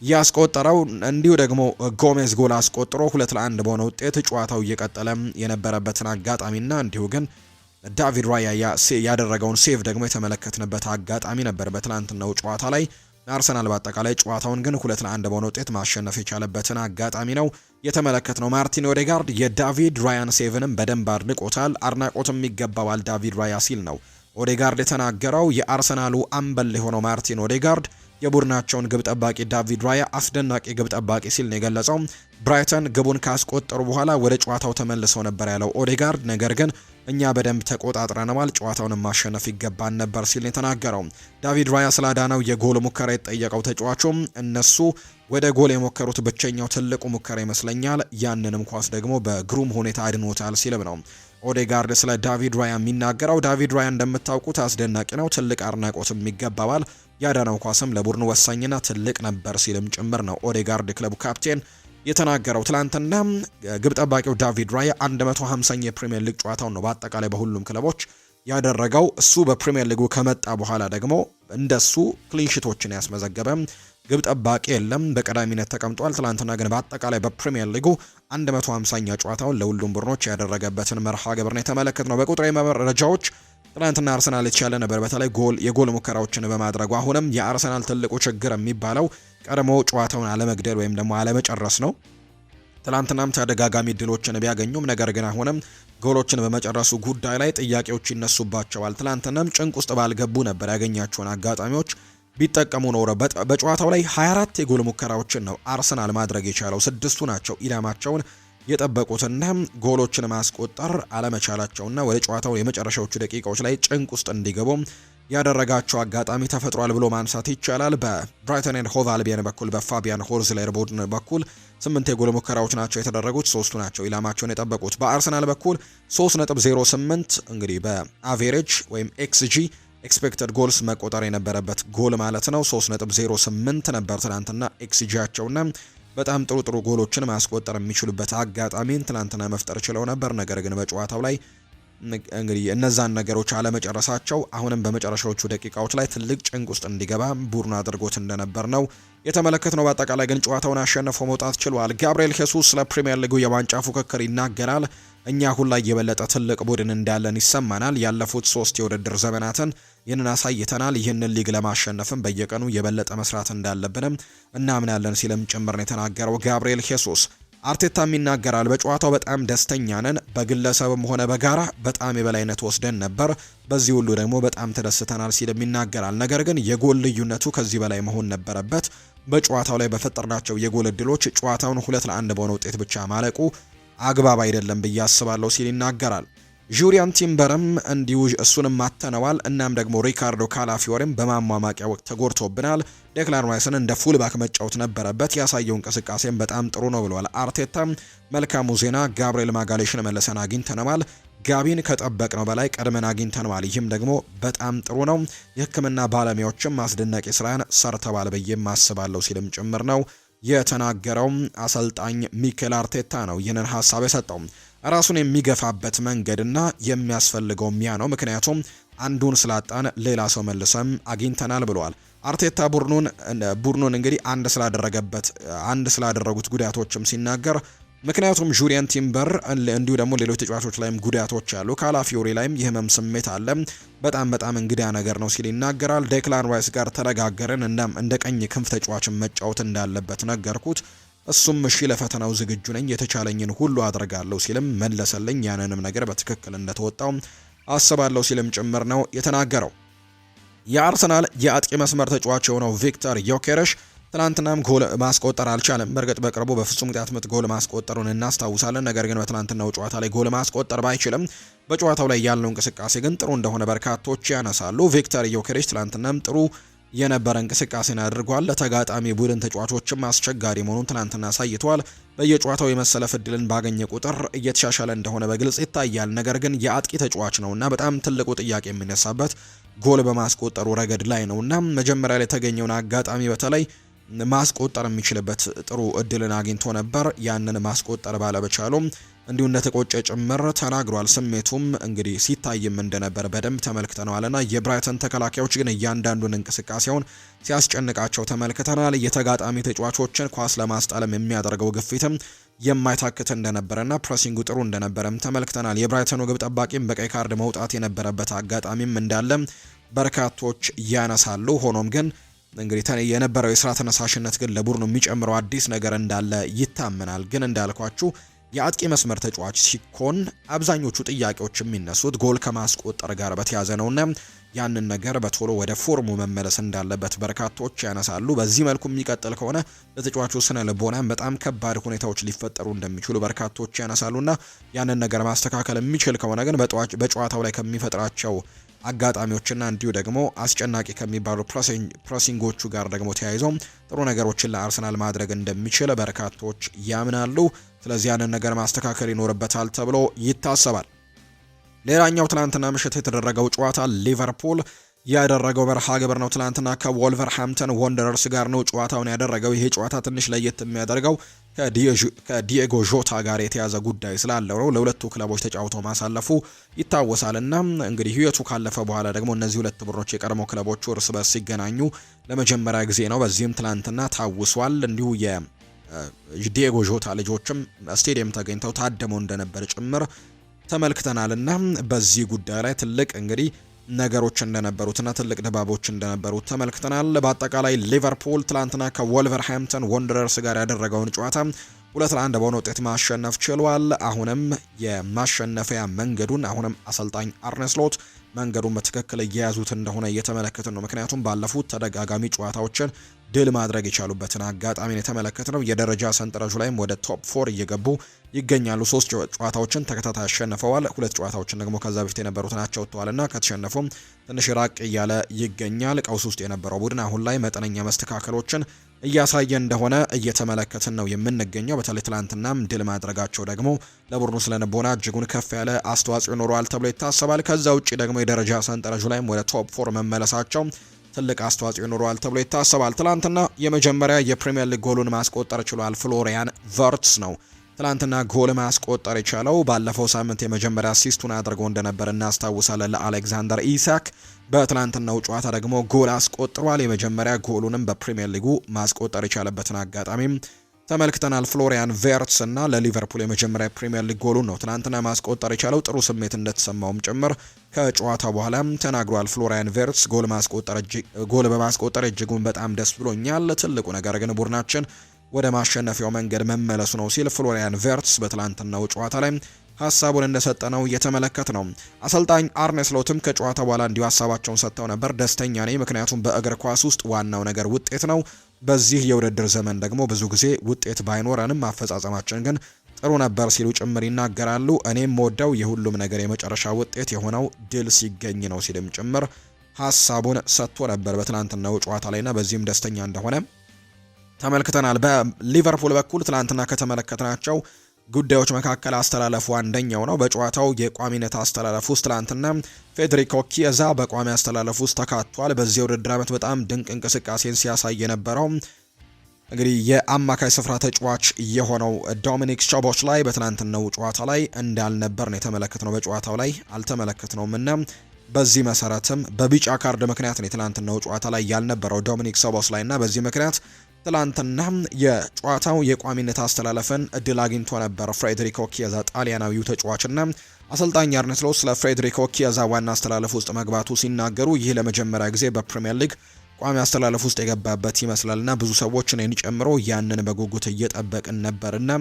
ያስቆጠረው። እንዲሁ ደግሞ ጎሜዝ ጎል አስቆጥሮ 2-1 በሆነ ውጤት ጨዋታው እየቀጠለ የነበረበትን አጋጣሚና እንዲሁ ግን ዳቪድ ራያ ያደረገውን ሴቭ ደግሞ የተመለከትንበት አጋጣሚ ነበር በትናንትናው ጨዋታ ላይ። አርሰናል በአጠቃላይ ጨዋታውን ግን 2-1 በሆነ ውጤት ማሸነፍ የቻለበትን አጋጣሚ ነው የተመለከትነው። ማርቲን ኦዴጋርድ የዳቪድ ራያን ሴቭንም በደንብ አድንቆታል። አድናቆትም ይገባዋል ዳቪድ ራያ ሲል ነው ኦዴጋርድ የተናገረው። የአርሰናሉ አምበል የሆነው ማርቲን ኦዴጋርድ የቡድናቸውን ግብ ጠባቂ ዳቪድ ራያ አስደናቂ ግብ ጠባቂ ሲል ነው የገለጸው። ብራይተን ግቡን ካስቆጠሩ በኋላ ወደ ጨዋታው ተመልሰው ነበር ያለው ኦዴጋርድ፣ ነገር ግን እኛ በደንብ ተቆጣጥረናል፣ ጨዋታውን ማሸነፍ ይገባን ነበር ሲል የተናገረው። ዳቪድ ራያ ስላዳነው የጎል ሙከራ የተጠየቀው ተጫዋቹም እነሱ ወደ ጎል የሞከሩት ብቸኛው ትልቁ ሙከራ ይመስለኛል፣ ያንንም ኳስ ደግሞ በግሩም ሁኔታ አድኖታል ሲልም ነው ኦዴጋርድ ስለ ዳቪድ ራያ የሚናገረው። ዳቪድ ራያ እንደምታውቁት አስደናቂ ነው፣ ትልቅ አድናቆትም ይገባዋል፣ ያዳነው ኳስም ለቡድኑ ወሳኝና ትልቅ ነበር ሲልም ጭምር ነው ኦዴጋርድ ክለቡ ካፕቴን የተናገረው። ትላንትና ግብ ጠባቂው ዳቪድ ራያ 150ኛ የፕሪሚየር ሊግ ጨዋታውን ነው በአጠቃላይ በሁሉም ክለቦች ያደረገው። እሱ በፕሪሚየር ሊጉ ከመጣ በኋላ ደግሞ እንደሱ ክሊንሺቶችን ያስመዘገበ ግብ ጠባቂ የለም፣ በቀዳሚነት ተቀምጧል። ትላንትና ግን በአጠቃላይ በፕሪሚየር ሊጉ 150ኛ ጨዋታውን ለሁሉም ቡድኖች ያደረገበትን መርሃ ግብር ነው የተመለከትነው። በቁጥራዊ መረጃዎች ትናንትና አርሰናል የተሻለ ነበር፣ በተለይ የጎል ሙከራዎችን በማድረጉ። አሁንም የአርሰናል ትልቁ ችግር የሚባለው ቀድሞ ጨዋታውን አለመግደል ወይም ደግሞ አለመጨረስ ነው። ትላንትናም ተደጋጋሚ ድሎችን ቢያገኙም ነገር ግን አሁንም ጎሎችን በመጨረሱ ጉዳይ ላይ ጥያቄዎች ይነሱባቸዋል። ትላንትናም ጭንቅ ውስጥ ባልገቡ ነበር ያገኛቸውን አጋጣሚዎች ቢጠቀሙ ኖሮ። በጨዋታው ላይ 24 የጎል ሙከራዎችን ነው አርሰናል ማድረግ የቻለው፣ 6ቱ ናቸው ኢላማቸውን የጠበቁትና ጎሎችን ማስቆጠር አለመቻላቸውና ወደ ጨዋታው የመጨረሻዎቹ ደቂቃዎች ላይ ጭንቅ ውስጥ እንዲገቡ ያደረጋቸው አጋጣሚ ተፈጥሯል ብሎ ማንሳት ይቻላል። በብራይተን ኤንድ ሆቭ አልቢየን በኩል በፋቢያን ሆርዝለር ቡድን በኩል 8 የጎል ሙከራዎች ናቸው የተደረጉት፣ 3ቱ ናቸው ኢላማቸውን የጠበቁት። በአርሰናል በኩል 3.08 እንግዲህ በአቬሬጅ ወይም ኤክስጂ ኤክስፔክተድ ጎልስ መቆጠር የነበረበት ጎል ማለት ነው 3.08 ነበር ትናንትና ኤክስጂያቸውና በጣም ጥሩ ጎሎችን ማስቆጠር የሚችሉበት አጋጣሚን ትናንትና መፍጠር ችለው ነበር። ነገር ግን በጨዋታው ላይ እንግዲህ እነዛን ነገሮች አለመጨረሳቸው አሁንም በመጨረሻዎቹ ደቂቃዎች ላይ ትልቅ ጭንቅ ውስጥ እንዲገባ ቡድኑ አድርጎት እንደነበር ነው የተመለከትነው። በአጠቃላይ ግን ጨዋታውን አሸንፎ መውጣት ችሏል። ጋብሪኤል ሄሱስ ስለ ፕሪሚየር ሊጉ የዋንጫ ፉክክር ይናገራል። እኛ አሁን ላይ የበለጠ ትልቅ ቡድን እንዳለን ይሰማናል። ያለፉት 3 የውድድር ዘመናትን ይህንን አሳይተናል። ይህንን ሊግ ለማሸነፍም በየቀኑ የበለጠ መስራት እንዳለብንም እናምናለን ሲልም ጭምር ነው የተናገረው ጋብሪኤል ሄሱስ። አርቴታም ይናገራል። በጨዋታው በጣም ደስተኛ ነን፣ በግለሰብም ሆነ በጋራ በጣም የበላይነት ወስደን ነበር፣ በዚህ ሁሉ ደግሞ በጣም ተደስተናል ሲልም ይናገራል። ነገር ግን የጎል ልዩነቱ ከዚህ በላይ መሆን ነበረበት። በጨዋታው ላይ በፈጠርናቸው የጎል እድሎች ጨዋታውን 2-1 በሆነ ውጤት ብቻ ማለቁ አግባብ አይደለም ብዬ አስባለሁ ሲል ይናገራል። ጁሪያን ቲምበርም እንዲሁ እሱንም ማተነዋል። እናም ደግሞ ሪካርዶ ካላፊዮሪም በማሟማቂያ ወቅት ተጎድቶብናል። ዴክላን ራይስን እንደ ፉልባክ መጫወት ነበረበት፣ ያሳየው እንቅስቃሴም በጣም ጥሩ ነው ብሏል። አርቴታም መልካሙ ዜና ጋብሪኤል ማጋሌሽን መልሰን አግኝተነዋል፣ ጋቢን ከጠበቅነው በላይ ቀድመን አግኝተነዋል፣ ይህም ደግሞ በጣም ጥሩ ነው። የሕክምና ባለሙያዎችም አስደናቂ ስራን ሰርተዋል ብዬም አስባለሁ ሲልም ጭምር ነው የተናገረው። አሰልጣኝ ሚኬል አርቴታ ነው ይህንን ሀሳብ የሰጠው። ራሱን የሚገፋበት መንገድና የሚያስፈልገው ያ ነው፣ ምክንያቱም አንዱን ስላጣን ሌላ ሰው መልሰም አግኝተናል ብለዋል። አርቴታ ቡድኑን እንግዲህ አንድ ስላደረጉት ጉዳቶችም ሲናገር ምክንያቱም ጁሪያን ቲምበር እንዲሁ ደግሞ ሌሎች ተጫዋቾች ላይም ጉዳቶች አሉ፣ ካላፊዮሪ ላይም የህመም ስሜት አለ፣ በጣም እንግዳ ነገር ነው ሲል ይናገራል። ዴክላን ራይስ ጋር ተነጋገርን፣ እንደ ቀኝ ክንፍ ተጫዋችን መጫወት እንዳለበት ነገርኩት፣ እሱም እሺ ለፈተናው ዝግጁ ነኝ፣ የተቻለኝን ሁሉ አድርጋለሁ ሲልም መለሰልኝ። ያንንም ነገር በትክክል እንደተወጣው አስባለሁ ሲልም ጭምር ነው የተናገረው። የአርሰናል የአጥቂ መስመር ተጫዋች የሆነው ቪክተር ዮኬረሽ ትናንትናም ጎል ማስቆጠር አልቻለም። በእርግጥ በቅርቡ በፍጹም ቅጣት ምት ጎል ማስቆጠሩን እናስታውሳለን። ነገር ግን በትናንትናው ጨዋታ ላይ ጎል ማስቆጠር ባይችልም በጨዋታው ላይ ያለው እንቅስቃሴ ግን ጥሩ እንደሆነ በርካቶች ያነሳሉ። ቪክተር ዮኬሬሽ ትናንትናም ጥሩ የነበረ እንቅስቃሴን አድርጓል። ለተጋጣሚ ቡድን ተጫዋቾችም አስቸጋሪ መሆኑን ትናንትና አሳይቷል። በየጨዋታው የመሰለፍ እድልን ባገኘ ቁጥር እየተሻሻለ እንደሆነ በግልጽ ይታያል። ነገር ግን የአጥቂ ተጫዋች ነውና በጣም ትልቁ ጥያቄ የሚነሳበት ጎል በማስቆጠሩ ረገድ ላይ ነውና መጀመሪያ ላይ የተገኘውን አጋጣሚ በተለይ ማስቆጠር የሚችልበት ጥሩ እድልን አግኝቶ ነበር። ያንን ማስቆጠር ባለመቻሉም እንዲሁ እንደተቆጨ ጭምር ተናግሯል። ስሜቱም እንግዲህ ሲታይም እንደነበር በደንብ ተመልክተናልና የብራይተን ተከላካዮች ግን እያንዳንዱን እንቅስቃሴውን ሲያስጨንቃቸው ተመልክተናል። የተጋጣሚ ተጫዋቾችን ኳስ ለማስጣለም የሚያደርገው ግፊትም የማይታክት እንደነበረና ፕሬሲንጉ ጥሩ እንደነበረም ተመልክተናል። የብራይተኑ ግብ ጠባቂም በቀይ ካርድ መውጣት የነበረበት አጋጣሚም እንዳለ በርካቶች ያነሳሉ። ሆኖም ግን እንግዲህ የነበረው የስራ ተነሳሽነት ግን ለቡድኑ የሚጨምረው አዲስ ነገር እንዳለ ይታመናል። ግን እንዳልኳችሁ የአጥቂ መስመር ተጫዋች ሲኮን አብዛኞቹ ጥያቄዎች የሚነሱት ጎል ከማስቆጠር ጋር በተያያዘ ነውና ያንን ነገር በቶሎ ወደ ፎርሙ መመለስ እንዳለበት በርካቶች ያነሳሉ። በዚህ መልኩ የሚቀጥል ከሆነ ለተጫዋቹ ስነ ልቦናም በጣም ከባድ ሁኔታዎች ሊፈጠሩ እንደሚችሉ በርካቶች ያነሳሉና ያንን ነገር ማስተካከል የሚችል ከሆነ ግን በጨዋታው ላይ ከሚፈጥራቸው አጋጣሚዎችና እንዲሁ ደግሞ አስጨናቂ ከሚባሉ ፕሬሲንጎቹ ጋር ደግሞ ተያይዘው ጥሩ ነገሮችን ለአርሰናል ማድረግ እንደሚችል በርካቶች ያምናሉ። ስለዚህ ያንን ነገር ማስተካከል ይኖርበታል ተብሎ ይታሰባል። ሌላኛው ትናንትና ምሽት የተደረገው ጨዋታ ሊቨርፑል ያደረገው በረሃ ግብር ነው። ትናንትና ከወልቨርሃምፕተን ወንደረርስ ጋር ነው ጨዋታውን ያደረገው። ይሄ ጨዋታ ትንሽ ለየት የሚያደርገው ከዲኤጎ ዦታ ጋር የተያዘ ጉዳይ ስላለው ነው። ለሁለቱ ክለቦች ተጫውቶ ማሳለፉ ይታወሳልና እንግዲህ ህይወቱ ካለፈ በኋላ ደግሞ እነዚህ ሁለት ቡድኖች የቀድሞ ክለቦቹ እርስ በርስ ሲገናኙ ለመጀመሪያ ጊዜ ነው። በዚህም ትናንትና ታውሷል። እንዲሁ የዲኤጎ ዦታ ልጆችም ስቴዲየም ተገኝተው ታደመው እንደነበር ጭምር ተመልክተናልና በዚህ ጉዳይ ላይ ትልቅ እንግዲህ ነገሮች እንደነበሩትና ትልቅ ድባቦች እንደነበሩት ተመልክተናል። በአጠቃላይ ሊቨርፑል ትላንትና ከወልቨርሃምፕተን ወንደረርስ ጋር ያደረገውን ጨዋታ 2-1 በሆነ ውጤት ማሸነፍ ችሏል። አሁንም የማሸነፊያ መንገዱን አሰልጣኝ አርነ ስሎት መንገዱን በትክክል እየያዙት እንደሆነ እየተመለከትን ነው። ምክንያቱም ባለፉት ተደጋጋሚ ጨዋታዎችን ድል ማድረግ የቻሉበትን አጋጣሚን የተመለከትነው የደረጃ ሰንጠረዡ ላይም ወደ ቶፕ 4 እየገቡ ይገኛሉ። 3 ጨዋታዎችን ተከታታይ አሸንፈዋል። 2 ጨዋታዎችን ደግሞ ከዛ በፊት የነበሩት ናቸው ወጥተዋልና ከተሸነፉም ትንሽ ራቅ እያለ ይገኛል። ቀውስ ውስጥ የነበረው ቡድን አሁን ላይ መጠነኛ መስተካከሎችን እያሳየ እንደሆነ እየተመለከትን ነው የምንገኘው። በተለይ ትላንትናም ድል ማድረጋቸው ደግሞ ለቡድኑ ስለንቦና እጅጉን ከፍ ያለ አስተዋጽኦ ይኖረዋል ተብሎ ይታሰባል። ከዛ ውጪ ደግሞ የደረጃ ሰንጠረዡ ላይም ወደ ቶፕ 4 መመለሳቸው ትልቅ አስተዋጽኦ ይኖረዋል ተብሎ ይታሰባል። ትላንትና የመጀመሪያ የፕሪሚየር ሊግ ጎሉን ማስቆጠር ችሏል ፍሎሪያን ቨርትስ ነው። ትላንትና ጎል ማስቆጠር የቻለው ባለፈው ሳምንት የመጀመሪያ አሲስቱን አድርጎ እንደነበር እናስታውሳለን ለአሌክዛንደር ኢሳክ። በትላንትናው ጨዋታ ደግሞ ጎል አስቆጥሯል። የመጀመሪያ ጎሉንም በፕሪሚየር ሊጉ ማስቆጠር የቻለበትን አጋጣሚም ተመልክተናል። ፍሎሪያን ቨርትስ እና ለሊቨርፑል የመጀመሪያ ፕሪሚየር ሊግ ጎሉን ነው ትናንትና ማስቆጠር የቻለው። ጥሩ ስሜት እንደተሰማውም ጭምር ከጨዋታው በኋላም ተናግሯል። ፍሎሪያን ቨርትስ ጎል በማስቆጠር እጅጉን በጣም ደስ ብሎኛል። ትልቁ ነገር ግን ቡድናችን ወደ ማሸነፊያው መንገድ መመለሱ ነው ሲል ፍሎሪያን ቨርትስ በትላንትናው ጨዋታ ላይ ሀሳቡን እንደሰጠ ነው እየተመለከት ነው። አሰልጣኝ አርነ ስሎትም ከጨዋታ በኋላ እንዲሁ ሀሳባቸውን ሰጥተው ነበር። ደስተኛ ነኝ፣ ምክንያቱም በእግር ኳስ ውስጥ ዋናው ነገር ውጤት ነው። በዚህ የውድድር ዘመን ደግሞ ብዙ ጊዜ ውጤት ባይኖረንም አፈጻጸማችን ግን ጥሩ ነበር ሲሉ ጭምር ይናገራሉ። እኔም ወደው የሁሉም ነገር የመጨረሻ ውጤት የሆነው ድል ሲገኝ ነው ሲልም ጭምር ሀሳቡን ሰጥቶ ነበር በትላንትናው ጨዋታ ላይና በዚህም ደስተኛ እንደሆነ ተመልክተናል። በሊቨርፑል በኩል ትላንትና ከተመለከትናቸው ጉዳዮች መካከል አስተላለፉ አንደኛው ነው። በጨዋታው የቋሚነት አስተላለፉ ውስጥ ትላንትና ፌዴሪኮ ኪየዛ በቋሚ አስተላለፉ ውስጥ ተካቷል። በዚህ ውድድር ዓመት በጣም ድንቅ እንቅስቃሴን ሲያሳይ የነበረው እንግዲህ የአማካይ ስፍራ ተጫዋች የሆነው ዶሚኒክ ሶቦስላይ በትላንትናው ጨዋታ ላይ እንዳልነበር ነው የተመለከትነው። በጨዋታው ላይ አልተመለከትነውም እና በዚህ መሰረትም በቢጫ ካርድ ምክንያት ነው የትላንትናው ጨዋታ ላይ ያልነበረው ዶሚኒክ ሶቦስላይ እና በዚህ ምክንያት ትላንትና የጨዋታው የቋሚነት አስተላለፈን እድል አግኝቶ ነበር ፍሬድሪኮ ኪየዛ ጣሊያናዊው ተጫዋችና አሰልጣኝ አርነ ስሎት ስለ ፍሬድሪኮ ኪየዛ ዋና አስተላለፍ ውስጥ መግባቱ ሲናገሩ ይህ ለመጀመሪያ ጊዜ በፕሪሚየር ሊግ ቋሚ አስተላለፍ ውስጥ የገባበት ይመስላልና ብዙ ሰዎች እኔን ጨምሮ ያንን በጉጉት እየጠበቅን ነበርና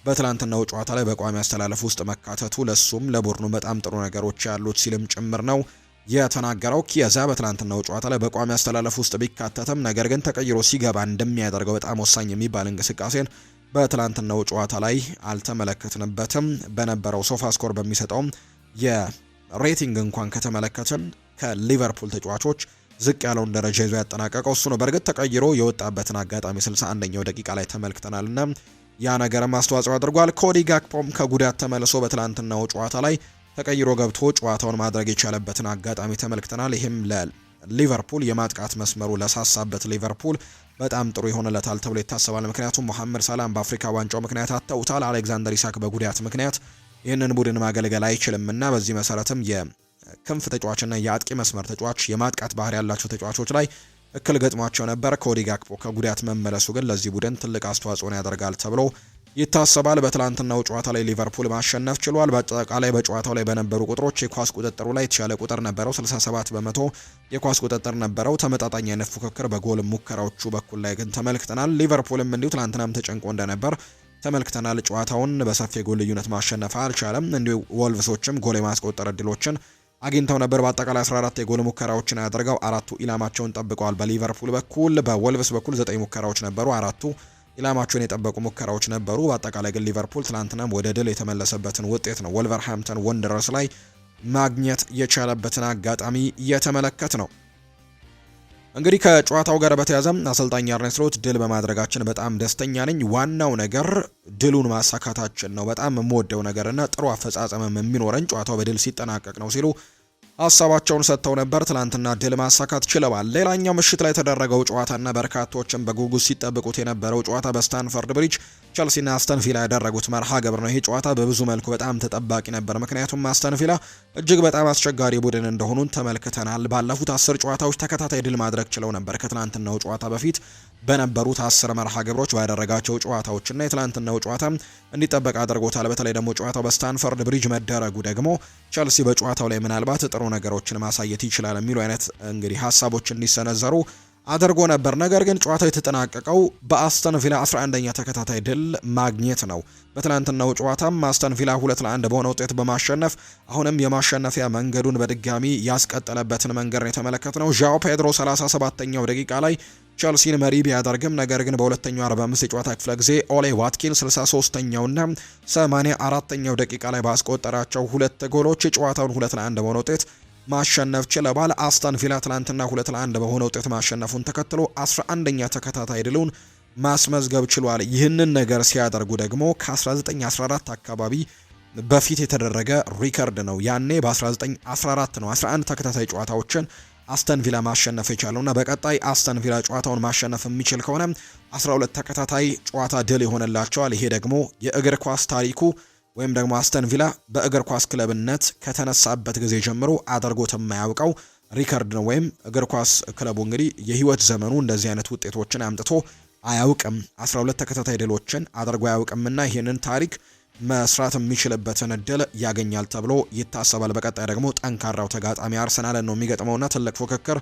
በትላንትናው ጨዋታ ላይ በቋሚ አስተላለፍ ውስጥ መካተቱ ለሱም ለቡድኑ በጣም ጥሩ ነገሮች ያሉት ሲልም ጭምር ነው የተናገረው። ኪያዛ በትላንትናው ጨዋታ ላይ በቋሚ አስተላለፍ ውስጥ ቢካተትም ነገር ግን ተቀይሮ ሲገባ እንደሚያደርገው በጣም ወሳኝ የሚባል እንቅስቃሴን በትላንትናው ጨዋታ ላይ አልተመለከትንበትም። በነበረው ሶፋ ስኮር በሚሰጠውም የሬቲንግ እንኳን ከተመለከትን ከሊቨርፑል ተጫዋቾች ዝቅ ያለውን ደረጃ ይዞ ያጠናቀቀው እሱ ነው። በእርግጥ ተቀይሮ የወጣበትን አጋጣሚ 61ኛው ደቂቃ ላይ ተመልክተናልና ያ ነገርም አስተዋጽኦ አድርጓል። ኮዲ ጋክፖም ከጉዳት ተመልሶ በትላንትናው ጨዋታ ላይ ተቀይሮ ገብቶ ጨዋታውን ማድረግ የቻለበትን አጋጣሚ ተመልክተናል። ይህም ለሊቨርፑል የማጥቃት መስመሩ ለሳሳበት ሊቨርፑል በጣም ጥሩ ይሆንለታል ተብሎ ይታሰባል። ምክንያቱም መሐመድ ሳላም በአፍሪካ ዋንጫው ምክንያት አጥተውታል። አሌክዛንደር ኢሳክ በጉዳት ምክንያት ይህንን ቡድን ማገልገል አይችልምና በዚህ መሰረትም የክንፍ ተጫዋችና የአጥቂ መስመር ተጫዋች የማጥቃት ባህሪ ያላቸው ተጫዋቾች ላይ እክል ገጥሟቸው ነበር። ኮዲ ጋክፖ ከጉዳት መመለሱ ግን ለዚህ ቡድን ትልቅ አስተዋጽኦን ያደርጋል ተብሎ ይታሰባል። በትላንትናው ጨዋታ ላይ ሊቨርፑል ማሸነፍ ችሏል። በአጠቃላይ በጨዋታው ላይ በነበሩ ቁጥሮች የኳስ ቁጥጥሩ ላይ የተሻለ ቁጥር ነበረው። 67 በመቶ የኳስ ቁጥጥር ነበረው። ተመጣጣኝ አይነት ፉክክር በጎል ሙከራዎቹ በኩል ላይ ግን ተመልክተናል። ሊቨርፑልም እንዲሁ ትላንትናም ተጨንቆ እንደነበር ተመልክተናል። ጨዋታውን በሰፊ ጎል ልዩነት ማሸነፍ አልቻለም። እንዲሁ ወልቭሶችም ጎል የማስቆጠር እድሎችን አግኝተው ነበር። በአጠቃላይ 14 የጎል ሙከራዎችን ያደርገው አራቱ ኢላማቸውን ጠብቀዋል። በሊቨርፑል በኩል በወልቭስ በኩል 9 ሙከራዎች ነበሩ። አራቱ ኢላማቸውን የጠበቁ ሙከራዎች ነበሩ። በአጠቃላይ ግን ሊቨርፑል ትላንትናም ወደ ድል የተመለሰበትን ውጤት ነው ወልቨርሃምፕተን ወንደረርስ ላይ ማግኘት የቻለበትን አጋጣሚ እየተመለከት ነው። እንግዲህ ከጨዋታው ጋር በተያያዘ አሰልጣኝ አርነ ስሎት ድል በማድረጋችን በጣም ደስተኛ ነኝ፣ ዋናው ነገር ድሉን ማሳካታችን ነው፣ በጣም የምወደው ነገርና ጥሩ አፈጻጸምም የሚኖረን ጨዋታው በድል ሲጠናቀቅ ነው ሲሉ ሀሳባቸውን ሰጥተው ነበር። ትላንትና ድል ማሳካት ችለዋል። ሌላኛው ምሽት ላይ የተደረገው ጨዋታና በርካቶችን በጉጉት ሲጠብቁት የነበረው ጨዋታ በስታንፈርድ ብሪጅ ቸልሲና አስተን ቪላ ያደረጉት መርሃ ግብር ነው። ይሄ ጨዋታ በብዙ መልኩ በጣም ተጠባቂ ነበር። ምክንያቱም አስተን ቪላ እጅግ በጣም አስቸጋሪ ቡድን እንደሆኑን ተመልክተናል። ባለፉት 10 ጨዋታዎች ተከታታይ ድል ማድረግ ችለው ነበር። ከትላንትናው ጨዋታ በፊት በነበሩት 10 መርሃ ግብሮች ባደረጋቸው ጨዋታዎችና የትላንትናው ጨዋታ እንዲጠበቅ አድርጎታል። በተለይ ደግሞ ጨዋታው በስታንፈርድ ብሪጅ መደረጉ ደግሞ ቸልሲ በጨዋታው ላይ ምናልባት ጥሩ ነገሮችን ማሳየት ይችላል የሚሉ አይነት እንግዲህ ሀሳቦች እንዲሰነዘሩ አድርጎ ነበር። ነገር ግን ጨዋታው የተጠናቀቀው በአስተን ቪላ 11ኛ ተከታታይ ድል ማግኘት ነው። በትናንትናው ጨዋታም አስተን ቪላ 2-1 በሆነ ውጤት በማሸነፍ አሁንም የማሸነፊያ መንገዱን በድጋሚ ያስቀጠለበትን መንገድ ነው የተመለከትነው። ዣኦ ፔድሮ 37ኛው ደቂቃ ላይ ቸልሲን መሪ ቢያደርግም ነገር ግን በሁለተኛው 45 የጨዋታ ክፍለ ጊዜ ኦሌ ዋትኪን 63ኛውና 84ኛው ደቂቃ ላይ ባስቆጠራቸው ሁለት ጎሎች ጨዋታውን 2-1 በሆነ ውጤት ማሸነፍ ችለዋል። አስተን ቪላ ትላንትና 2-1 በሆነ ውጤት ማሸነፉን ተከትሎ 11ኛ ተከታታይ ድሉን ማስመዝገብ ችሏል። ይህንን ነገር ሲያደርጉ ደግሞ ከ1914 አካባቢ በፊት የተደረገ ሪከርድ ነው። ያኔ በ1914 ነው 11 ተከታታይ ጨዋታዎችን አስተን ቪላ ማሸነፍ የቻለውና በቀጣይ አስተን ቪላ ጨዋታውን ማሸነፍ የሚችል ከሆነ 12 ተከታታይ ጨዋታ ድል ይሆንላቸዋል። ይሄ ደግሞ የእግር ኳስ ታሪኩ ወይም ደግሞ አስተን ቪላ በእግር ኳስ ክለብነት ከተነሳበት ጊዜ ጀምሮ አድርጎት የማያውቀው ሪከርድ ነው። ወይም እግር ኳስ ክለቡ እንግዲህ የህይወት ዘመኑ እንደዚህ አይነት ውጤቶችን አምጥቶ አያውቅም። 12 ተከታታይ ድሎችን አድርጎ አያውቅምና ይህንን ታሪክ መስራት የሚችልበትን እድል ያገኛል ተብሎ ይታሰባል። በቀጣይ ደግሞ ጠንካራው ተጋጣሚ አርሰናልን ነው የሚገጥመውና ትልቅ ፉክክር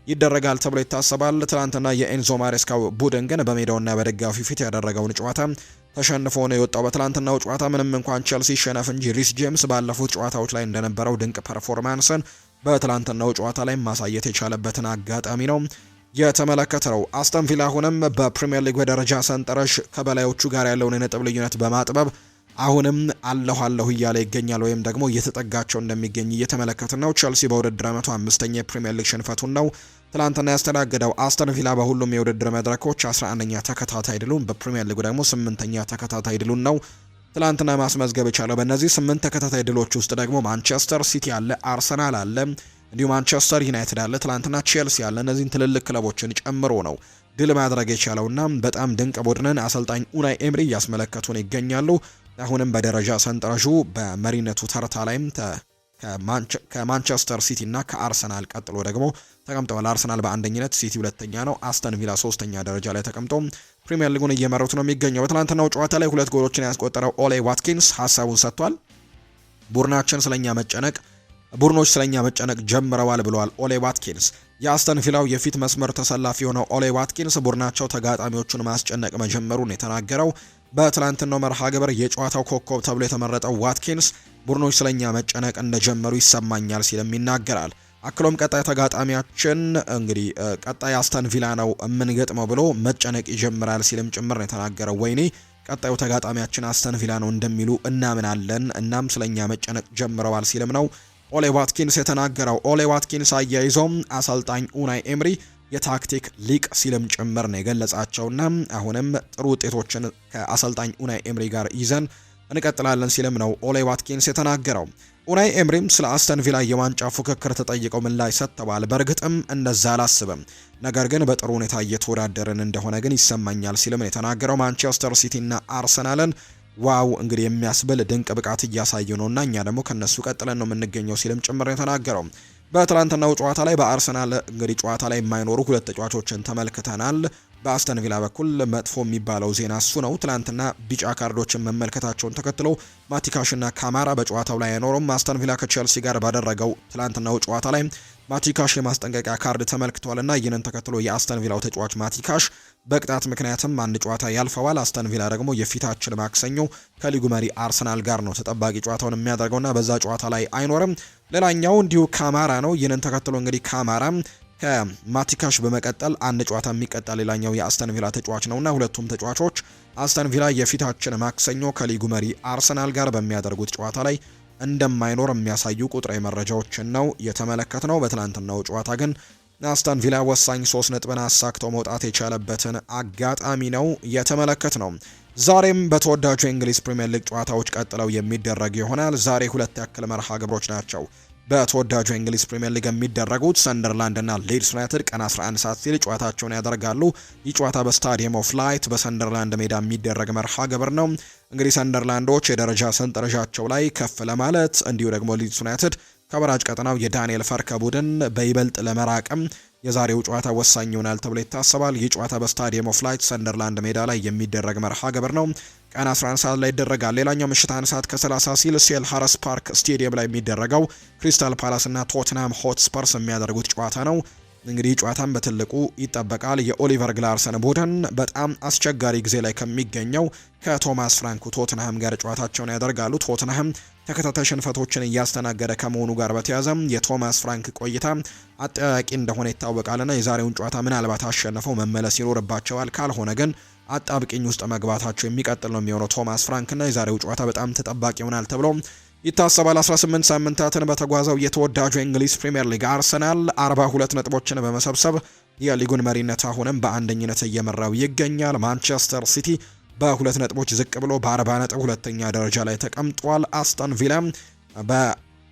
ይደረጋል ተብሎ ይታሰባል። ትናንትና የኤንዞ ማሬስካው ቡድን ግን በሜዳውና በደጋፊ ፊት ያደረገውን ጨዋታ ተሸንፎ ነው የወጣው። በትላንትናው ጨዋታ ምንም እንኳን ቸልሲ ሸነፍ እንጂ ሪስ ጄምስ ባለፉት ጨዋታዎች ላይ እንደነበረው ድንቅ ፐርፎርማንስን በትላንትናው ጨዋታ ላይ ማሳየት የቻለበትን አጋጣሚ ነው የተመለከተው። አስተን ቪላ አሁንም በፕሪሚየር ሊግ ደረጃ ሰንጠረዥ ከበላዮቹ ጋር ያለውን የነጥብ ልዩነት በማጥበብ አሁንም አለሁ እያለ ይገኛል፣ ወይም ደግሞ እየተጠጋቸው እንደሚገኝ እየተመለከትን ነው። ቸልሲ በውድድር ዓመቱ 5ኛ የፕሪሚየር ሊግ ሽንፈቱን ነው ትላንትና ያስተናገደው። አስተን ቪላ በሁሉም የውድድር መድረኮች 11ኛ ተከታታይ ድሉን፣ በፕሪሚየር ሊጉ ደግሞ 8ኛ ተከታታይ ድሉን ነው ትላንትና ማስመዝገብ የቻለው። በእነዚህ 8 ተከታታይ ድሎች ውስጥ ደግሞ ማንቸስተር ሲቲ አለ፣ አርሰናል አለ፣ እንዲሁም ማንቸስተር ዩናይትድ አለ፣ ትላንትና ቼልሲ አለ። እነዚህን ትልልቅ ክለቦችን ጨምሮ ነው ድል ማድረግ የቻለውና በጣም ድንቅ ቡድንን አሰልጣኝ ኡናይ ኤምሪ እያስመለከቱን ይገኛሉ። አሁንም በደረጃ ሰንጠረዡ በመሪነቱ ተርታ ላይም ከማንቸስተር ሲቲ እና ከአርሰናል ቀጥሎ ደግሞ ተቀምጠዋል። አርሰናል በአንደኝነት፣ ሲቲ ሁለተኛ ነው። አስተን ቪላ 3ኛ ደረጃ ላይ ተቀምጦ ፕሪሚየር ሊጉን እየመሩት ነው የሚገኘው። በትናንትናው ጨዋታ ላይ 2 ጎሎችን ያስቆጠረው ኦሌ ዋትኪንስ ሀሳቡን ሰጥቷል። ቡድኖች ስለኛ መጨነቅ ጀምረዋል ብለዋል ኦሌ ዋትኪንስ። የአስተን ቪላው የፊት መስመር ተሰላፊ የሆነው ኦሌ ዋትኪንስ ቡድናቸው ተጋጣሚዎቹን ማስጨነቅ መጀመሩን የተናገረው በትላንትናው መርሃ ግብር የጨዋታው ኮከብ ተብሎ የተመረጠው ዋትኪንስ ቡድኖች ስለኛ መጨነቅ እንደጀመሩ ይሰማኛል ሲልም ይናገራል። አክሎም ቀጣይ ተጋጣሚያችን እንግዲህ ቀጣይ አስተን ቪላ ነው የምንገጥመው ብሎ መጨነቅ ይጀምራል ሲልም ጭምር ነው የተናገረው። ወይኔ ቀጣዩ ተጋጣሚያችን አስተን ቪላ ነው እንደሚሉ እናምናለን፣ እናም ስለኛ መጨነቅ ጀምረዋል ሲልም ነው ኦሌ ዋትኪንስ የተናገረው። ኦሌ ዋትኪንስ አያይዞም አሰልጣኝ ኡናይ ኤምሪ የታክቲክ ሊቅ ሲልም ጭምር ነው የገለጻቸውና አሁንም ጥሩ ውጤቶችን ከአሰልጣኝ ኡናይ ኤምሪ ጋር ይዘን እንቀጥላለን ሲልም ነው ኦሌ ዋትኪንስ የተናገረው። ኡናይ ኤምሪም ስለ አስተን ቪላ የዋንጫ ፉክክር ተጠይቀው ምላሽ ሰጥተዋል። በእርግጥም እንደዛ አላስብም፣ ነገር ግን በጥሩ ሁኔታ እየተወዳደርን እንደሆነ ግን ይሰማኛል ሲልም ነው የተናገረው። ማንቸስተር ሲቲና አርሰናልን ዋው እንግዲህ የሚያስብል ድንቅ ብቃት እያሳዩ ነውና እኛ ደግሞ ከነሱ ቀጥለን ነው የምንገኘው ሲልም ጭምር የተናገረው። በትላንትናው ጨዋታ ላይ በአርሰናል እንግዲህ ጨዋታ ላይ የማይኖሩ ሁለት ተጫዋቾችን ተመልክተናል። በአስተን ቪላ በኩል መጥፎ የሚባለው ዜና እሱ ነው። ትላንትና ቢጫ ካርዶችን መመልከታቸውን ተከትሎ ማቲካሽና ካማራ በጨዋታው ላይ አይኖሩም። አስተን ቪላ ከቼልሲ ጋር ባደረገው ትላንትናው ጨዋታ ላይ ማቲካሽ የማስጠንቀቂያ ካርድ ተመልክቷልና ይህንን ተከትሎ የአስተን ቪላው ተጫዋች ማቲካሽ በቅጣት ምክንያትም አንድ ጨዋታ ያልፈዋል። አስተን ቪላ ደግሞ የፊታችን ማክሰኞ ከሊጉ መሪ አርሰናል ጋር ነው ተጠባቂ ጨዋታውን የሚያደርገውና በዛ ጨዋታ ላይ አይኖርም። ሌላኛው እንዲሁ ካማራ ነው። ይህንን ተከትሎ እንግዲህ ካማራ ከማቲካሽ በመቀጠል አንድ ጨዋታ የሚቀጣ ሌላኛው የአስተን ቪላ ተጫዋች ነውና ሁለቱም ተጫዋቾች አስተን ቪላ የፊታችን ማክሰኞ ከሊጉ መሪ አርሰናል ጋር በሚያደርጉት ጨዋታ ላይ እንደማይኖር የሚያሳዩ ቁጥራዊ መረጃዎችን ነው የተመለከትነው። በትናንትናው ጨዋታ ግን አስተን ቪላ ወሳኝ 3 ነጥብን አሳክተው መውጣት የቻለበትን አጋጣሚ ነው የተመለከትነው። ዛሬም በተወዳጁ የእንግሊዝ ፕሪሚየር ሊግ ጨዋታዎች ቀጥለው የሚደረግ ይሆናል። ዛሬ 2 ያክል መርሃ ግብሮች ናቸው በተወዳጁ የእንግሊዝ ፕሪሚየር ሊግ የሚደረጉት። ሰንደርላንድ እና ሊድስ ዩናይትድ ቀን 11 ሰዓት ሲል ጨዋታቸውን ያደርጋሉ። ይህ ጨዋታ በስታዲየም ኦፍ ላይት በሰንደርላንድ ሜዳ የሚደረግ መርሃ ግብር ነው። እንግዲህ ሰንደርላንዶች የደረጃ ሰንጠረዣቸው ላይ ከፍ ለማለት እንዲሁ ደግሞ ሊድስ ዩናይትድ ከወራጅ ቀጠናው የዳንኤል ፈርከ ቡድን በይበልጥ ለመራቅም የዛሬው ጨዋታ ወሳኝ ይሆናል ተብሎ ይታሰባል። ይህ ጨዋታ በስታዲየም ኦፍ ላይት ሰንደርላንድ ሜዳ ላይ የሚደረግ መርሃ ግብር ነው። ቀን 11 ሰዓት ላይ ይደረጋል። ሌላኛው ምሽት 1 ሰዓት ከ30 ሲል ሴልኸርስት ፓርክ ስቴዲየም ላይ የሚደረገው ክሪስታል ፓላስ እና ቶትናም ሆትስፐርስ የሚያደርጉት ጨዋታ ነው። እንግዲህ ጨዋታም በትልቁ ይጠበቃል። የኦሊቨር ግላርሰን ቡድን በጣም አስቸጋሪ ጊዜ ላይ ከሚገኘው ከቶማስ ፍራንኩ ቶትንሃም ጋር ጨዋታቸውን ያደርጋሉ። ቶትንሃም ተከታታይ ሽንፈቶችን እያስተናገደ ከመሆኑ ጋር በተያያዘም የቶማስ ፍራንክ ቆይታ አጠያቂ እንደሆነ ይታወቃልና የዛሬውን ጨዋታ ምናልባት አሸንፈው መመለስ ይኖርባቸዋል። ካልሆነ ግን አጣብቂኝ ውስጥ መግባታቸው የሚቀጥል ነው የሚሆነው ቶማስ ፍራንክና የዛሬው ጨዋታ በጣም ተጠባቂ ይሆናል ተብሎ ይታሰባል። 18 ሳምንታትን በተጓዘው የተወዳጁ የእንግሊዝ ፕሪሚየር ሊግ አርሰናል 42 ነጥቦችን በመሰብሰብ የሊጉን መሪነት አሁንም በአንደኝነት እየመራው ይገኛል። ማንቸስተር ሲቲ በ2 ነጥቦች ዝቅ ብሎ በ40 ነጥብ ሁለተኛ ደረጃ ላይ ተቀምጧል። አስተን ቪላ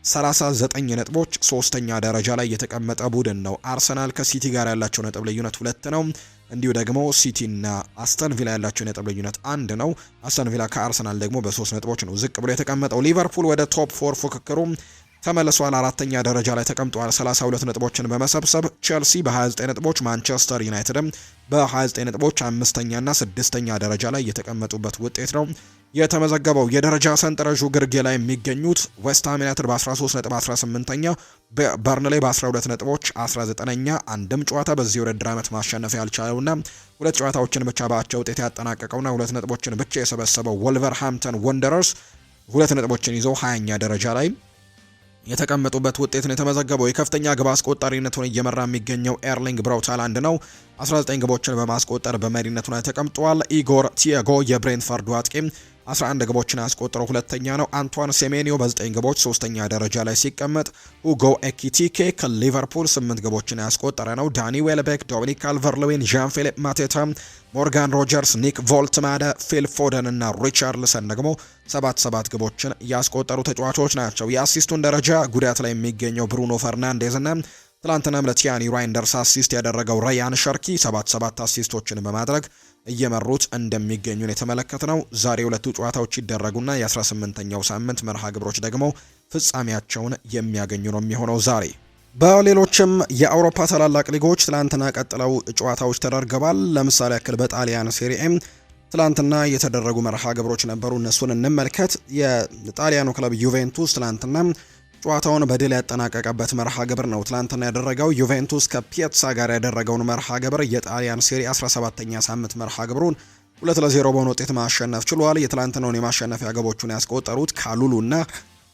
በ39 ነጥቦች ሶስተኛ ደረጃ ላይ የተቀመጠ ቡድን ነው። አርሰናል ከሲቲ ጋር ያላቸው ነጥብ ልዩነት 2 ነው። እንዲሁ ደግሞ ሲቲና አስተን ቪላ ያላቸው ነጥብ ልዩነት 1 ነው። አስተን ቪላ ከአርሰናል ደግሞ በ3 ነጥቦች ነው ዝቅ ብሎ የተቀመጠው። ሊቨርፑል ወደ ቶፕ 4 ፉክክሩ ተመልሷል። 4ኛ ደረጃ ላይ ተቀምጧል 32 ነጥቦችን በመሰብሰብ። ቼልሲ በ29 ነጥቦች፣ ማንቸስተር ዩናይትድም በ29 ነጥቦች 5ኛና 6ኛ ደረጃ ላይ የተቀመጡበት ውጤት ነው የተመዘገበው። የደረጃ ሰንጠረዡ ግርጌ ላይ የሚገኙት ዌስትሃም ዩናይትድ በ13 ነጥብ 18ኛ፣ በርንሌ በ12 ነጥቦች 19ኛ፣ አንድም ጨዋታ በዚህ ውድድር ዓመት ማሸነፍ ያልቻለውና 2 ጨዋታዎችን ብቻ በአቻ ውጤት ያጠናቀቀውና 2 ነጥቦችን ብቻ የሰበሰበው ወልቨርሃምፕተን ወንደረርስ 2 ነጥቦችን ይዘው 20ኛ ደረጃ ላይ የተቀመጡበት ውጤት ነው የተመዘገበው። የከፍተኛ ግብ አስቆጣሪነቱን እየመራ የሚገኘው ኤርሊንግ ብራውት ሃላንድ ነው። 19 ግቦችን በማስቆጠር በመሪነቱ ላይ ተቀምጧል። ኢጎር ቲያጎ የብሬንትፈርድ አጥቂ 11 ግቦችን አስቆጥሮ ሁለተኛ ነው። አንቷን ሴሜኒዮ በ9 ግቦች ሶስተኛ ደረጃ ላይ ሲቀመጥ፣ ሁጎ ኤኪቲኬ ከሊቨርፑል 8 ግቦችን ያስቆጠረ ነው። ዳኒ ዌልቤክ፣ ዶሚኒክ ካልቨርት-ሉዊን፣ ዣን ፊሊፕ ማቴታ፣ ሞርጋን ሮጀርስ፣ ኒክ ቮልትማደ፣ ፊል ፎደን እና ሪቻርልሰን ደግሞ 7 ግቦችን ያስቆጠሩ ተጫዋቾች ናቸው። የአሲስቱን ደረጃ ጉዳት ላይ የሚገኘው ብሩኖ ፈርናንዴዝ እና ትላንትናም ለቲያኒ ራይንደርስ አሲስት ያደረገው ራያን ሸርኪ 7 አሲስቶችን በማድረግ እየመሩት እንደሚገኙ የተመለከትነው። ዛሬ 2 ጨዋታዎች ይደረጉና የ18ኛው ሳምንት መርሃ ግብሮች ደግሞ ፍጻሜያቸውን የሚያገኙ ነው የሚሆነው ዛሬ። በሌሎችም የአውሮፓ ታላላቅ ሊጎች ትላንትና ቀጥለው ጨዋታዎች ተደርገዋል። ለምሳሌ ያክል በጣሊያን ሴሪኤ ትላንትና የተደረጉ መርሃ ግብሮች ነበሩ። እነሱን እንመልከት። የጣሊያኑ ክለብ ዩቬንቱስ ትላንትና ጨዋታውን በድል ያጠናቀቀበት መርሃ ግብር ነው ትላንትና ያደረገው። ዩቬንቱስ ከፒየትሳ ጋር ያደረገውን መርሃ ግብር የጣሊያን ሴሪ 17ኛ ሳምንት መርሃ ግብሩን 2-0 በሆነ ውጤት ማሸነፍ ችሏል። የትላንትናውን የማሸነፊያ ግቦቹን ያስቆጠሩት ካሉሉና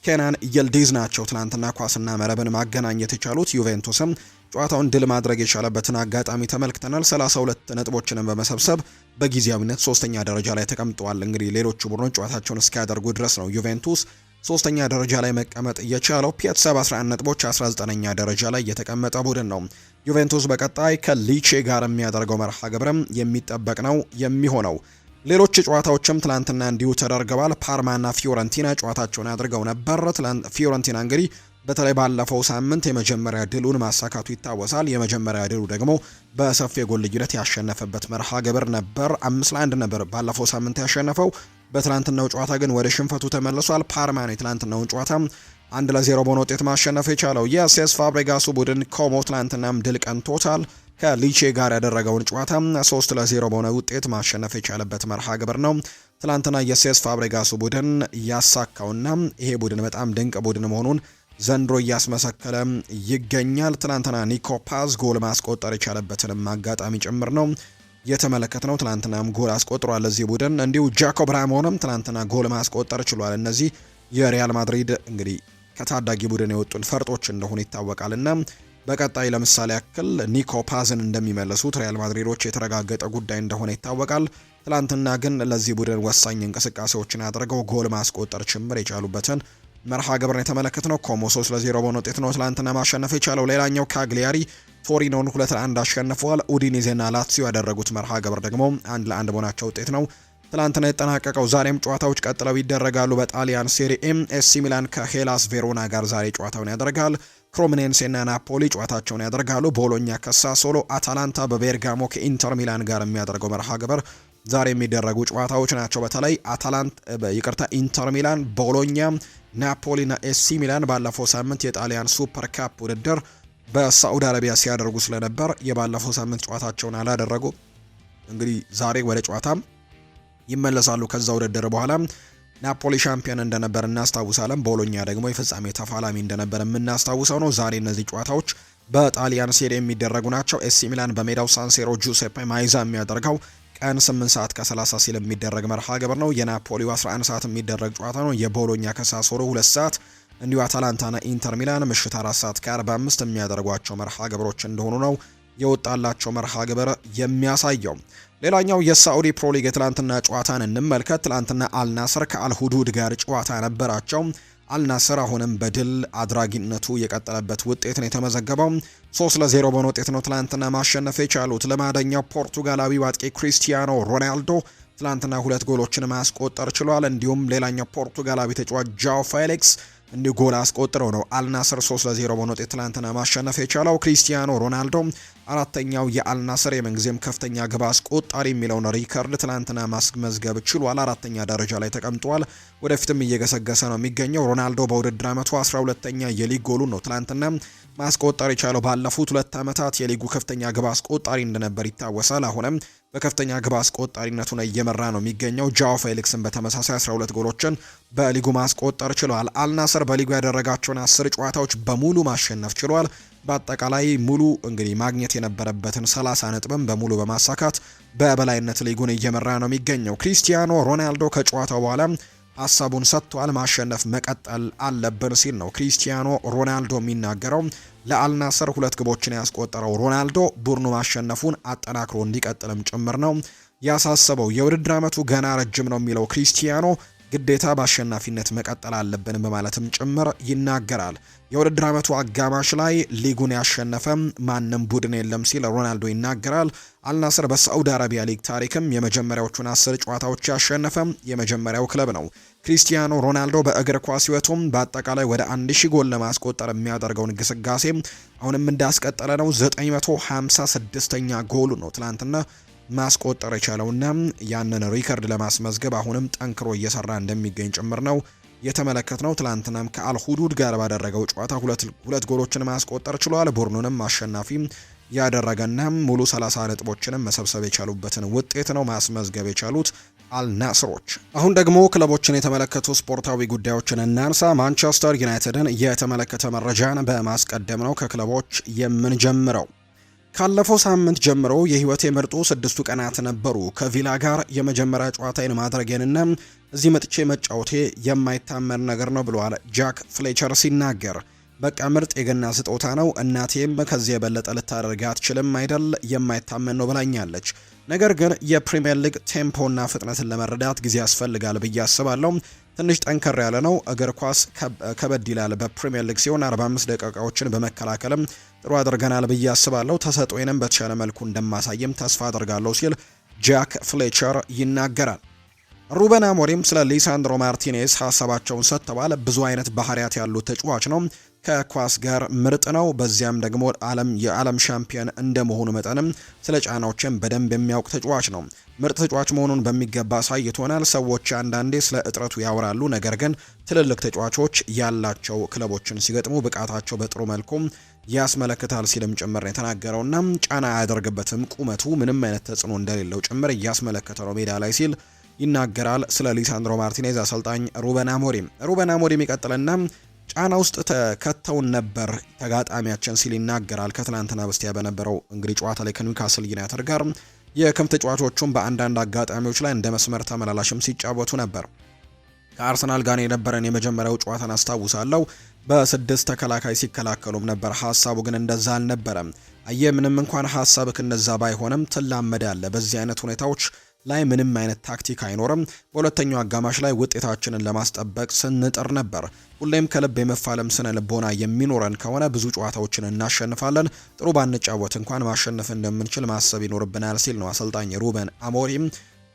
ኬናን ይልዲዝ ናቸው። ትላንትና ኳስና መረብን ማገናኘት የቻሉት ዩቬንቱስም ጨዋታውን ድል ማድረግ የቻለበትን አጋጣሚ ተመልክተናል። 32 ነጥቦችንም በመሰብሰብ በጊዜያዊነት ሶስተኛ ደረጃ ላይ ተቀምጠዋል። እንግዲህ ሌሎቹ ቡድኖች ጨዋታቸውን እስኪያደርጉ ድረስ ነው ዩቬንቱስ ሶስተኛ ደረጃ ላይ መቀመጥ የቻለው። ፒኤስጂ በ11 ነጥቦች 19ኛ ደረጃ ላይ የተቀመጠ ቡድን ነው። ዩቬንቱስ በቀጣይ ከሊቼ ጋር የሚያደርገው መርሃ ግብርም የሚጠበቅ ነው የሚሆነው። ሌሎች ጨዋታዎችም ትላንትና እንዲሁ ተደርገዋል። ፓርማና ፊዮረንቲና ጨዋታቸውን አድርገው ነበር። ፊዮረንቲና እንግዲህ በተለይ ባለፈው ሳምንት የመጀመሪያ ድሉን ማሳካቱ ይታወሳል። የመጀመሪያ ድሉ ደግሞ በሰፊ የጎል ልዩነት ያሸነፈበት መርሃ ግብር ነበር። 5-1 ነበር ባለፈው ሳምንት ያሸነፈው። በትላንትናው ጨዋታ ግን ወደ ሽንፈቱ ተመልሷል። ፓርማ ነው የትላንትናውን ጨዋታ 1-0 በሆነ ውጤት ማሸነፍ የቻለው። የሴስ ፋብሬጋሱ ቡድን ኮሞ ትላንትናም ድል ቀንቶታል። ከሊቼ ጋር ያደረገውን ጨዋታ 3-0 በሆነ ውጤት ማሸነፍ የቻለበት መርሃ ግብር ነው። ትላንትና የሴስ ፋብሬጋሱ ቡድን ያሳካውና ይሄ ቡድን በጣም ድንቅ ቡድን መሆኑን ዘንድሮ እያስመሰከለ ይገኛል። ትላንትና ኒኮ ፓዝ ጎል ማስቆጠር የቻለበትንም አጋጣሚ ጭምር ነው የተመለከትነው። ትላንትናም ጎል አስቆጥሯል ለዚህ ቡድን። እንዲሁ ጃኮብ ራሞንም ትላንትና ጎል ማስቆጠር ችሏል። እነዚህ የሪያል ማድሪድ እንግዲህ ከታዳጊ ቡድን የወጡን ፈርጦች እንደሆኑ ይታወቃልና በቀጣይ ለምሳሌ ያክል ኒኮ ፓዝን እንደሚመለሱት ሪያል ማድሪዶች የተረጋገጠ ጉዳይ እንደሆነ ይታወቃል። ትላንትና ግን ለዚህ ቡድን ወሳኝ እንቅስቃሴዎችን አድርገው ጎል ማስቆጠር ጭምር የቻሉበትን መርሃ ግብርን የተመለከትነው። ኮሞ 3-0 በሆነ ውጤት ነው ትላንትና ማሸነፍ የቻለው። ሌላኛው ካግሊያሪ ቶሪኖን 2-1 አሸንፈዋል። ኡዲኔዜና ላትሲዮ ያደረጉት መርሃ ግብር ደግሞ 1-1 በሆናቸው ውጤት ነው ትላንትና የተጠናቀቀው። ዛሬም ጨዋታዎች ቀጥለው ይደረጋሉ። በጣሊያን ሴሪኤም ኤሲ ሚላን ከሄላስ ቬሮና ጋር ዛሬ ጨዋታውን ያደርጋል። ክሮሚኔንሴና ናፖሊ ጨዋታቸውን ያደርጋሉ። ቦሎኛ ከሳሶሎ፣ አታላንታ በቤርጋሞ ከኢንተር ሚላን ጋር የሚያደርገው መርሃ ግብር ዛሬ የሚደረጉ ጨዋታዎች ናቸው። በተለይ ኢንተር ሚላን፣ ቦሎኛ፣ ናፖሊና ኤሲ ሚላን ባለፈው ሳምንት የጣሊያን ሱፐር ካፕ ውድድር በሳዑዲ አረቢያ ሲያደርጉ ስለነበር የባለፈው ሳምንት ጨዋታቸውን አላደረጉ። እንግዲህ ዛሬ ወደ ጨዋታም ይመለሳሉ። ከዛ ውድድር በኋላ ናፖሊ ሻምፒዮን እንደነበር እናስታውሳለን። ቦሎኛ ደግሞ የፍጻሜ ተፋላሚ እንደነበር የምናስታውሰው ነው። ዛሬ እነዚህ ጨዋታዎች በጣሊያን ሴሪ የሚደረጉ ናቸው። ኤሲ ሚላን በሜዳው ሳንሴሮ ጁሴፔ ማይዛ የሚያደርገው ቀን 8 ሰዓት ከ30 ሲል የሚደረግ መርሃ ግብር ነው። የናፖሊው 11 ሰዓት የሚደረግ ጨዋታ ነው። የቦሎኛ ከሳሶሎ 2 ሰዓት፣ እንዲሁ አታላንታና ኢንተር ሚላን ምሽት 4 ሰዓት ከ45 የሚያደርጓቸው መርሃ ግብሮች እንደሆኑ ነው የወጣላቸው መርሃ ግብር የሚያሳየው። ሌላኛው የሳዑዲ ፕሮ ሊግ የትላንትና ጨዋታን እንመልከት። ትላንትና አልናስር ከአልሁዱድ ጋር ጨዋታ ነበራቸው። አልናስር አሁንም በድል አድራጊነቱ የቀጠለበት ውጤት ነው የተመዘገበው። 3-0 በሆነ ውጤት ነው ትላንትና ማሸነፍ የቻሉት። ለማደኛው ፖርቱጋላዊ አጥቂ ክሪስቲያኖ ሮናልዶ ትላንትና 2 ጎሎችን ማስቆጠር ችሏል። እንዲሁም ሌላኛው ፖርቱጋላዊ ተጫዋች ጃኦ ፌሊክስ እንዲሁ ጎል አስቆጥረው ነው አልናስር 3-0 በሆነ ውጤት ትላንትና ማሸነፍ የቻለው። ክሪስቲያኖ ሮናልዶ አራተኛው የአልናስር የምንጊዜም ከፍተኛ ግብ አስቆጣሪ የሚለውን ሪከርድ ትላንትና ማስመዝገብ ችሏል። 4ኛ ደረጃ ላይ ተቀምጧል። ወደፊትም እየገሰገሰ ነው የሚገኘው። ሮናልዶ በውድድር ዓመቱ 12ኛ የሊግ ጎሉን ነው ትላንትና ማስቆጠር የቻለው። ባለፉት 2 ዓመታት የሊጉ ከፍተኛ ግብ አስቆጣሪ እንደነበር ይታወሳል። አሁንም በከፍተኛ ግብ አስቆጣሪነቱ ነው እየመራ ነው የሚገኘው። ጃኦ ፌሊክስን በተመሳሳይ 12 ጎሎችን በሊጉ ማስቆጠር ችሏል። አልናስር በሊጉ ያደረጋቸውን 10 ጨዋታዎች በሙሉ ማሸነፍ ችሏል። በአጠቃላይ ሙሉ እንግዲህ ማግኘት የነበረበትን 30 ነጥብም በሙሉ በማሳካት በበላይነት ሊጉን እየመራ ነው የሚገኘው። ክሪስቲያኖ ሮናልዶ ከጨዋታው በኋላ ሀሳቡን ሰጥቷል። ማሸነፍ መቀጠል አለብን ሲል ነው ክሪስቲያኖ ሮናልዶ የሚናገረው። ለአልናስር 2 ግቦችን ያስቆጠረው ሮናልዶ ቡድኑ ማሸነፉን አጠናክሮ እንዲቀጥልም ጭምር ነው ያሳሰበው። የውድድር ዓመቱ ገና ረጅም ነው የሚለው ክሪስቲያኖ ግዴታ በአሸናፊነት መቀጠል አለብን በማለትም ጭምር ይናገራል። የውድድር ዓመቱ አጋማሽ ላይ ሊጉን ያሸነፈ ማንም ቡድን የለም ሲል ሮናልዶ ይናገራል። አልናስር በሳዑዲ አረቢያ ሊግ ታሪክም የመጀመሪያዎቹን 10 ጨዋታዎች ያሸነፈ የመጀመሪያው ክለብ ነው። ክሪስቲያኖ ሮናልዶ በእግር ኳስ ሕይወቱም በአጠቃላይ ወደ 1000 ጎል ለማስቆጠር የሚያደርገውን ግስጋሴ አሁንም እንዳስቀጠለ ነው። 956ኛ ጎሉ ነው ትላንትና ማስቆጠር የቻለውና ያንን ሪከርድ ለማስመዝገብ አሁንም ጠንክሮ እየሰራ እንደሚገኝ ጭምር ነው የተመለከትነው። ትላንትናም ከአልሁዱድ ጋር ባደረገው ጨዋታ 2 ጎሎችን ማስቆጠር ችሏል። ቡድኑንም አሸናፊ ያደረገና ሙሉ 30 ነጥቦችንም መሰብሰብ የቻሉበትን ውጤት ነው ማስመዝገብ የቻሉት አልናስሮች። አሁን ደግሞ ክለቦችን የተመለከቱ ስፖርታዊ ጉዳዮችን እናንሳ። ማንቸስተር ዩናይትድን የተመለከተ መረጃን በማስቀደም ነው ከክለቦች የምንጀምረው። ካለፈው ሳምንት ጀምሮ የህይወቴ ምርጡ 6 ቀናት ነበሩ። ከቪላ ጋር የመጀመሪያ ጨዋታዬን ማድረጌንና እዚህ መጥቼ መጫወቴ የማይታመን ነገር ነው ብሏል ጃክ ፍሌቸር ሲናገር። በቃ ምርጥ የገና ስጦታ ነው። እናቴም ከዚህ የበለጠ ልታደርግ አትችልም አይደል? የማይታመን ነው ብላኛለች። ነገር ግን የፕሪሚየር ሊግ ቴምፖና ፍጥነትን ለመረዳት ጊዜ ያስፈልጋል ብዬ አስባለሁ። ትንሽ ጠንከር ያለ ነው። እግር ኳስ ከበድ ይላል በፕሪሚየር ሊግ ሲሆን 45 ደቂቃዎችን በመከላከልም ጥሩ አድርገናል ብዬ አስባለሁ። ተሰጥኦዬንም በተሻለ መልኩ እንደማሳየም ተስፋ አድርጋለሁ ሲል ጃክ ፍሌቸር ይናገራል። ሩበን አሞሪም ስለ ሊሳንድሮ ማርቲኔዝ ሀሳባቸውን ሰጥተዋል። ብዙ አይነት ባህሪያት ያሉት ተጫዋች ነው። ከኳስ ጋር ምርጥ ነው። በዚያም ደግሞ የዓለም ሻምፒዮን እንደመሆኑ መጠንም ስለ ጫናዎችን በደንብ የሚያውቅ ተጫዋች ነው። ምርጥ ተጫዋች መሆኑን በሚገባ አሳይቶናል። ሰዎች አንዳንዴ ስለ እጥረቱ ያወራሉ፣ ነገር ግን ትልልቅ ተጫዋቾች ያላቸው ክለቦችን ሲገጥሙ ብቃታቸው በጥሩ መልኩ ያስመለክታል ሲልም ጭምር የተናገረውና ጫና አያደርግበትም። ቁመቱ ምንም አይነት ተጽዕኖ እንደሌለው ጭምር እያስመለከተ ነው ሜዳ ላይ ሲል ይናገራል። ስለ ሊሳንድሮ ማርቲኔዝ አሰልጣኝ ሩበን አሞሪም ይቀጥልና ጫና ውስጥ ተከተውን ነበር ተጋጣሚያችን ሲል ይናገራል። ከትናንትና በስቲያ በነበረው እንግዲህ ጨዋታ ላይ ከኒውካስል ዩናይትድ ጋር የክንፍ ተጫዋቾቹም በአንዳንድ አጋጣሚዎች ላይ እንደ መስመር ተመላላሽም ሲጫወቱ ነበር። ከአርሰናል ጋር የነበረን የመጀመሪያው ጨዋታን አስታውሳለሁ። በ6 ተከላካይ ሲከላከሉም ነበር። ሀሳቡ ግን እንደዛ አልነበረም። ምንም እንኳን ሀሳብክ እንደዛ ባይሆንም ትላመዳለህ። በዚህ አይነት ሁኔታዎች ላይ ምንም አይነት ታክቲክ አይኖርም። በሁለተኛው አጋማሽ ላይ ውጤታችንን ለማስጠበቅ ስንጥር ነበር። ሁሌም ከልብ የመፋለም ስነ ልቦና የሚኖረን ከሆነ ብዙ ጨዋታዎችን እናሸንፋለን። ጥሩ ባንጫወት እንኳን ማሸነፍ እንደምንችል ማሰብ ይኖርብናል ሲል ነው አሰልጣኝ ሩበን አሞሪም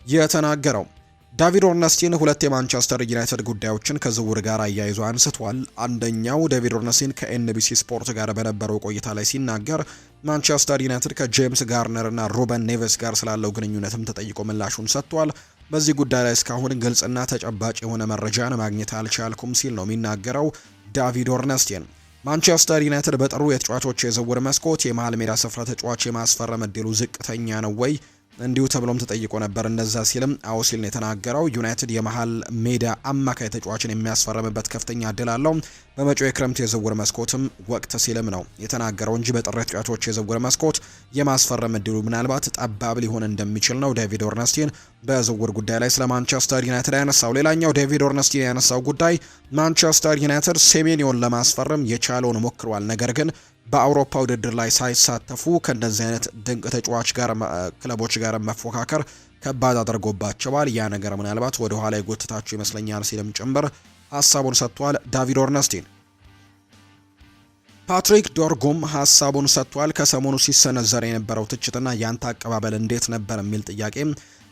የተናገረው። ዳቪድ ኦርነስቲን 2 የማንቸስተር ዩናይትድ ጉዳዮችን ከዝውውር ጋር አያይዞ አንስቷል። አንደኛው ዴቪድ ኦርነስቲን ከኤንቢሲ ስፖርት ጋር በነበረው ቆይታ ላይ ሲናገር ማንቸስተር ዩናይትድ ከጄምስ ጋርነር እና ሩበን ኔቬስ ጋር ስላለው ግንኙነትም ተጠይቆ ምላሹን ሰጥቷል። በዚህ ጉዳይ ላይ እስካሁን ግልጽና ተጨባጭ የሆነ መረጃን ማግኘት አልቻልኩም ሲል ነው የሚናገረው ዳቪድ ኦርነስቲን። ማንቸስተር ዩናይትድ በጥሩ የተጫዋቾች የዝውውር መስኮት የመሃል ሜዳ ስፍራ ተጫዋች የማስፈረም እድሉ ዝቅተኛ ነው ወይ እንዲሁ ተብሎም ተጠይቆ ነበር። እንደዛ ሲልም አዎ ሲል ነው የተናገረው። ዩናይትድ የመሃል ሜዳ አማካይ ተጫዋችን የሚያስፈርምበት ከፍተኛ እድል አለው በመጪው የክረምት የዝውውር መስኮትም ወቅት ሲልም ነው የተናገረው እንጂ በጥር ተጫዋቾች የዝውውር መስኮት የማስፈረም እድሉ ምናልባት ጠባብ ሊሆን እንደሚችል ነው ዴቪድ ኦርነስቲን በዝውውር ጉዳይ ላይ ስለ ማንቸስተር ዩናይትድ ያነሳው። ሌላኛው ዴቪድ ኦርነስቲን ያነሳው ጉዳይ ማንቸስተር ዩናይትድ ሴሜኒዮን ለማስፈረም የቻለውን ሞክሯል። ነገር ግን በአውሮፓ ውድድር ላይ ሳይሳተፉ ከእንደዚህ አይነት ድንቅ ተጫዋች ጋር ክለቦች ጋር መፎካከር ከባድ አድርጎባቸዋል። ያ ነገር ምናልባት ወደ ኋላ የጎተታቸው ይመስለኛል ሲልም ጭምር ሀሳቡን ሰጥቷል ዳቪድ ኦርነስቲን። ፓትሪክ ዶርጉም ሀሳቡን ሰጥቷል። ከሰሞኑ ሲሰነዘር የነበረው ትችትና ያንተ አቀባበል እንዴት ነበር የሚል ጥያቄ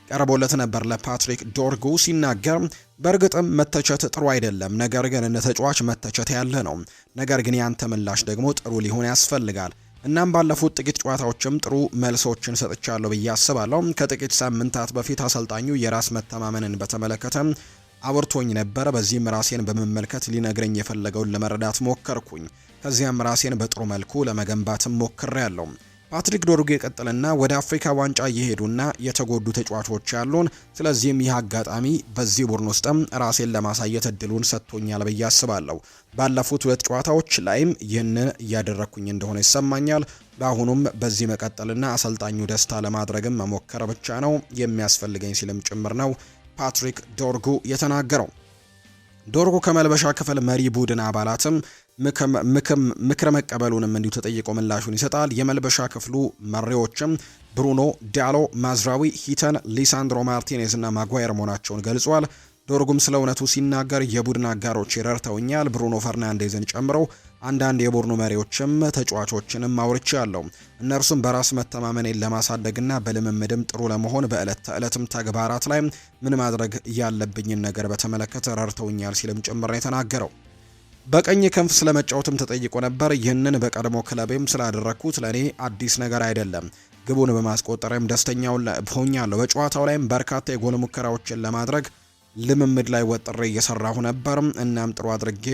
ቀርቦለት ነበር ለፓትሪክ ዶርጉ ሲናገር፣ በእርግጥም መተቸት ጥሩ አይደለም፣ ነገር ግን እንደ ተጫዋች መተቸት ያለ ነው። ነገር ግን ያንተ ምላሽ ደግሞ ጥሩ ሊሆን ያስፈልጋል። እናም ባለፉት ጥቂት ጨዋታዎችም ጥሩ መልሶችን ሰጥቻለሁ ብዬ አስባለሁ። ከጥቂት ሳምንታት በፊት አሰልጣኙ የራስ መተማመንን በተመለከተ አውርቶኝ ነበር። በዚህም ራሴን በመመልከት ሊነግረኝ የፈለገውን ለመረዳት ሞከርኩኝ። ከዚያም ራሴን በጥሩ መልኩ ለመገንባትም ሞክሬያለሁ። ፓትሪክ ዶርጉ የቀጠለና ወደ አፍሪካ ዋንጫ እየሄዱና የተጎዱ ተጫዋቾች ያሉን፣ ስለዚህም ይህ አጋጣሚ በዚህ ቡድን ውስጥም ራሴን ለማሳየት እድሉን ሰጥቶኛል ብዬ አስባለሁ። ባለፉት 2 ጨዋታዎች ላይም ይህንን እያደረኩኝ እንደሆነ ይሰማኛል። በአሁኑም በዚህ መቀጠልና አሰልጣኙ ደስታ ለማድረግም መሞከር ብቻ ነው የሚያስፈልገኝ ሲልም ጭምር ነው ፓትሪክ ዶርጉ የተናገረው። ዶርጉ ከመልበሻ ክፍል መሪ ቡድን አባላትም ምክር መቀበሉንም እንዲሁ ተጠይቆ ምላሹን ይሰጣል። የመልበሻ ክፍሉ መሪዎችም ብሩኖ ዳሎ፣ ማዝራዊ፣ ሂተን፣ ሊሳንድሮ ማርቲኔዝ እና ማጓየር መሆናቸውን ገልጿል። ዶርጉም ስለ እውነቱ ሲናገር የቡድን አጋሮች ረድተውኛል፣ ብሩኖ ፈርናንዴዝን ጨምሮ አንዳንድ የቡድኑ መሪዎችም ተጫዋቾችንም አውርቻለሁ። እነርሱም በራስ መተማመኔን ለማሳደግና በልምምድም ጥሩ ለመሆን በዕለት ተዕለትም ተግባራት ላይ ምን ማድረግ ያለብኝን ነገር በተመለከተ ረድተውኛል ሲልም ጭምር ነው የተናገረው። በቀኝ ክንፍ ስለመጫወትም ተጠይቆ ነበር። ይህንን በቀድሞ ክለቤም ስላደረግኩት ለእኔ አዲስ ነገር አይደለም። ግቡን በማስቆጠርም ደስተኛውን ሆኛለሁ። በጨዋታው ላይም በርካታ የጎል ሙከራዎችን ለማድረግ ልምምድ ላይ ወጥሬ እየሰራሁ ነበር። እናም ጥሩ አድርጌ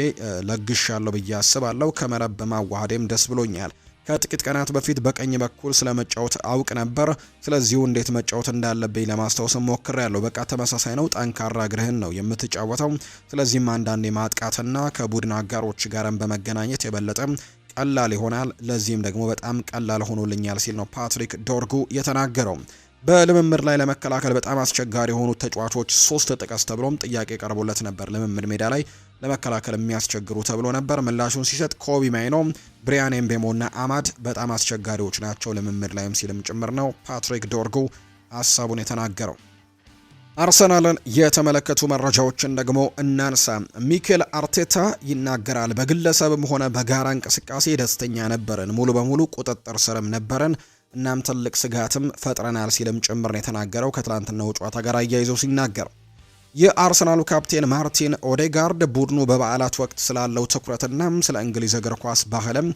ለግሻለሁ ብዬ አስባለሁ። ከመረብ በማዋሃዴም ደስ ብሎኛል። ከጥቂት ቀናት በፊት በቀኝ በኩል ስለመጫወት አውቅ ነበር። ስለዚሁ እንዴት መጫወት እንዳለብኝ ለማስታወስ ሞክሬያለሁ። በቃ ተመሳሳይ ነው። ጠንካራ እግርህን ነው የምትጫወተው። ስለዚህም አንዳንዴ ማጥቃትና ከቡድን አጋሮች ጋርም በመገናኘት የበለጠ ቀላል ይሆናል፣ ለዚህም ደግሞ በጣም ቀላል ሆኖልኛል ሲል ነው ፓትሪክ ዶርጉ የተናገረው። በልምምድ ላይ ለመከላከል በጣም አስቸጋሪ የሆኑት ተጫዋቾች 3 ጥቀስ ተብሎም ጥያቄ ቀርቦለት ነበር። ልምምድ ሜዳ ላይ ለመከላከል የሚያስቸግሩ ተብሎ ነበር። ምላሹን ሲሰጥ ኮቢ ማይኖ፣ ብሪያን ኤምቤሞ እና አማድ በጣም አስቸጋሪዎች ናቸው ልምምድ ላይም ሲልም ጭምር ነው ፓትሪክ ዶርጉ ሀሳቡን የተናገረው። አርሰናልን የተመለከቱ መረጃዎችን ደግሞ እናንሳ። ሚኬል አርቴታ ይናገራል። በግለሰብም ሆነ በጋራ እንቅስቃሴ ደስተኛ ነበርን፣ ሙሉ በሙሉ ቁጥጥር ስርም ነበረን፣ እናም ትልቅ ስጋትም ፈጥረናል ሲልም ጭምር ነው የተናገረው። ከትላንትናው ጨዋታ ጋር አያይዞ ሲናገር የአርሰናሉ ካፕቴን ማርቲን ኦዴጋርድ ቡድኑ በበዓላት ወቅት ስላለው ትኩረትና ስለ እንግሊዝ እግር ኳስ ባህልም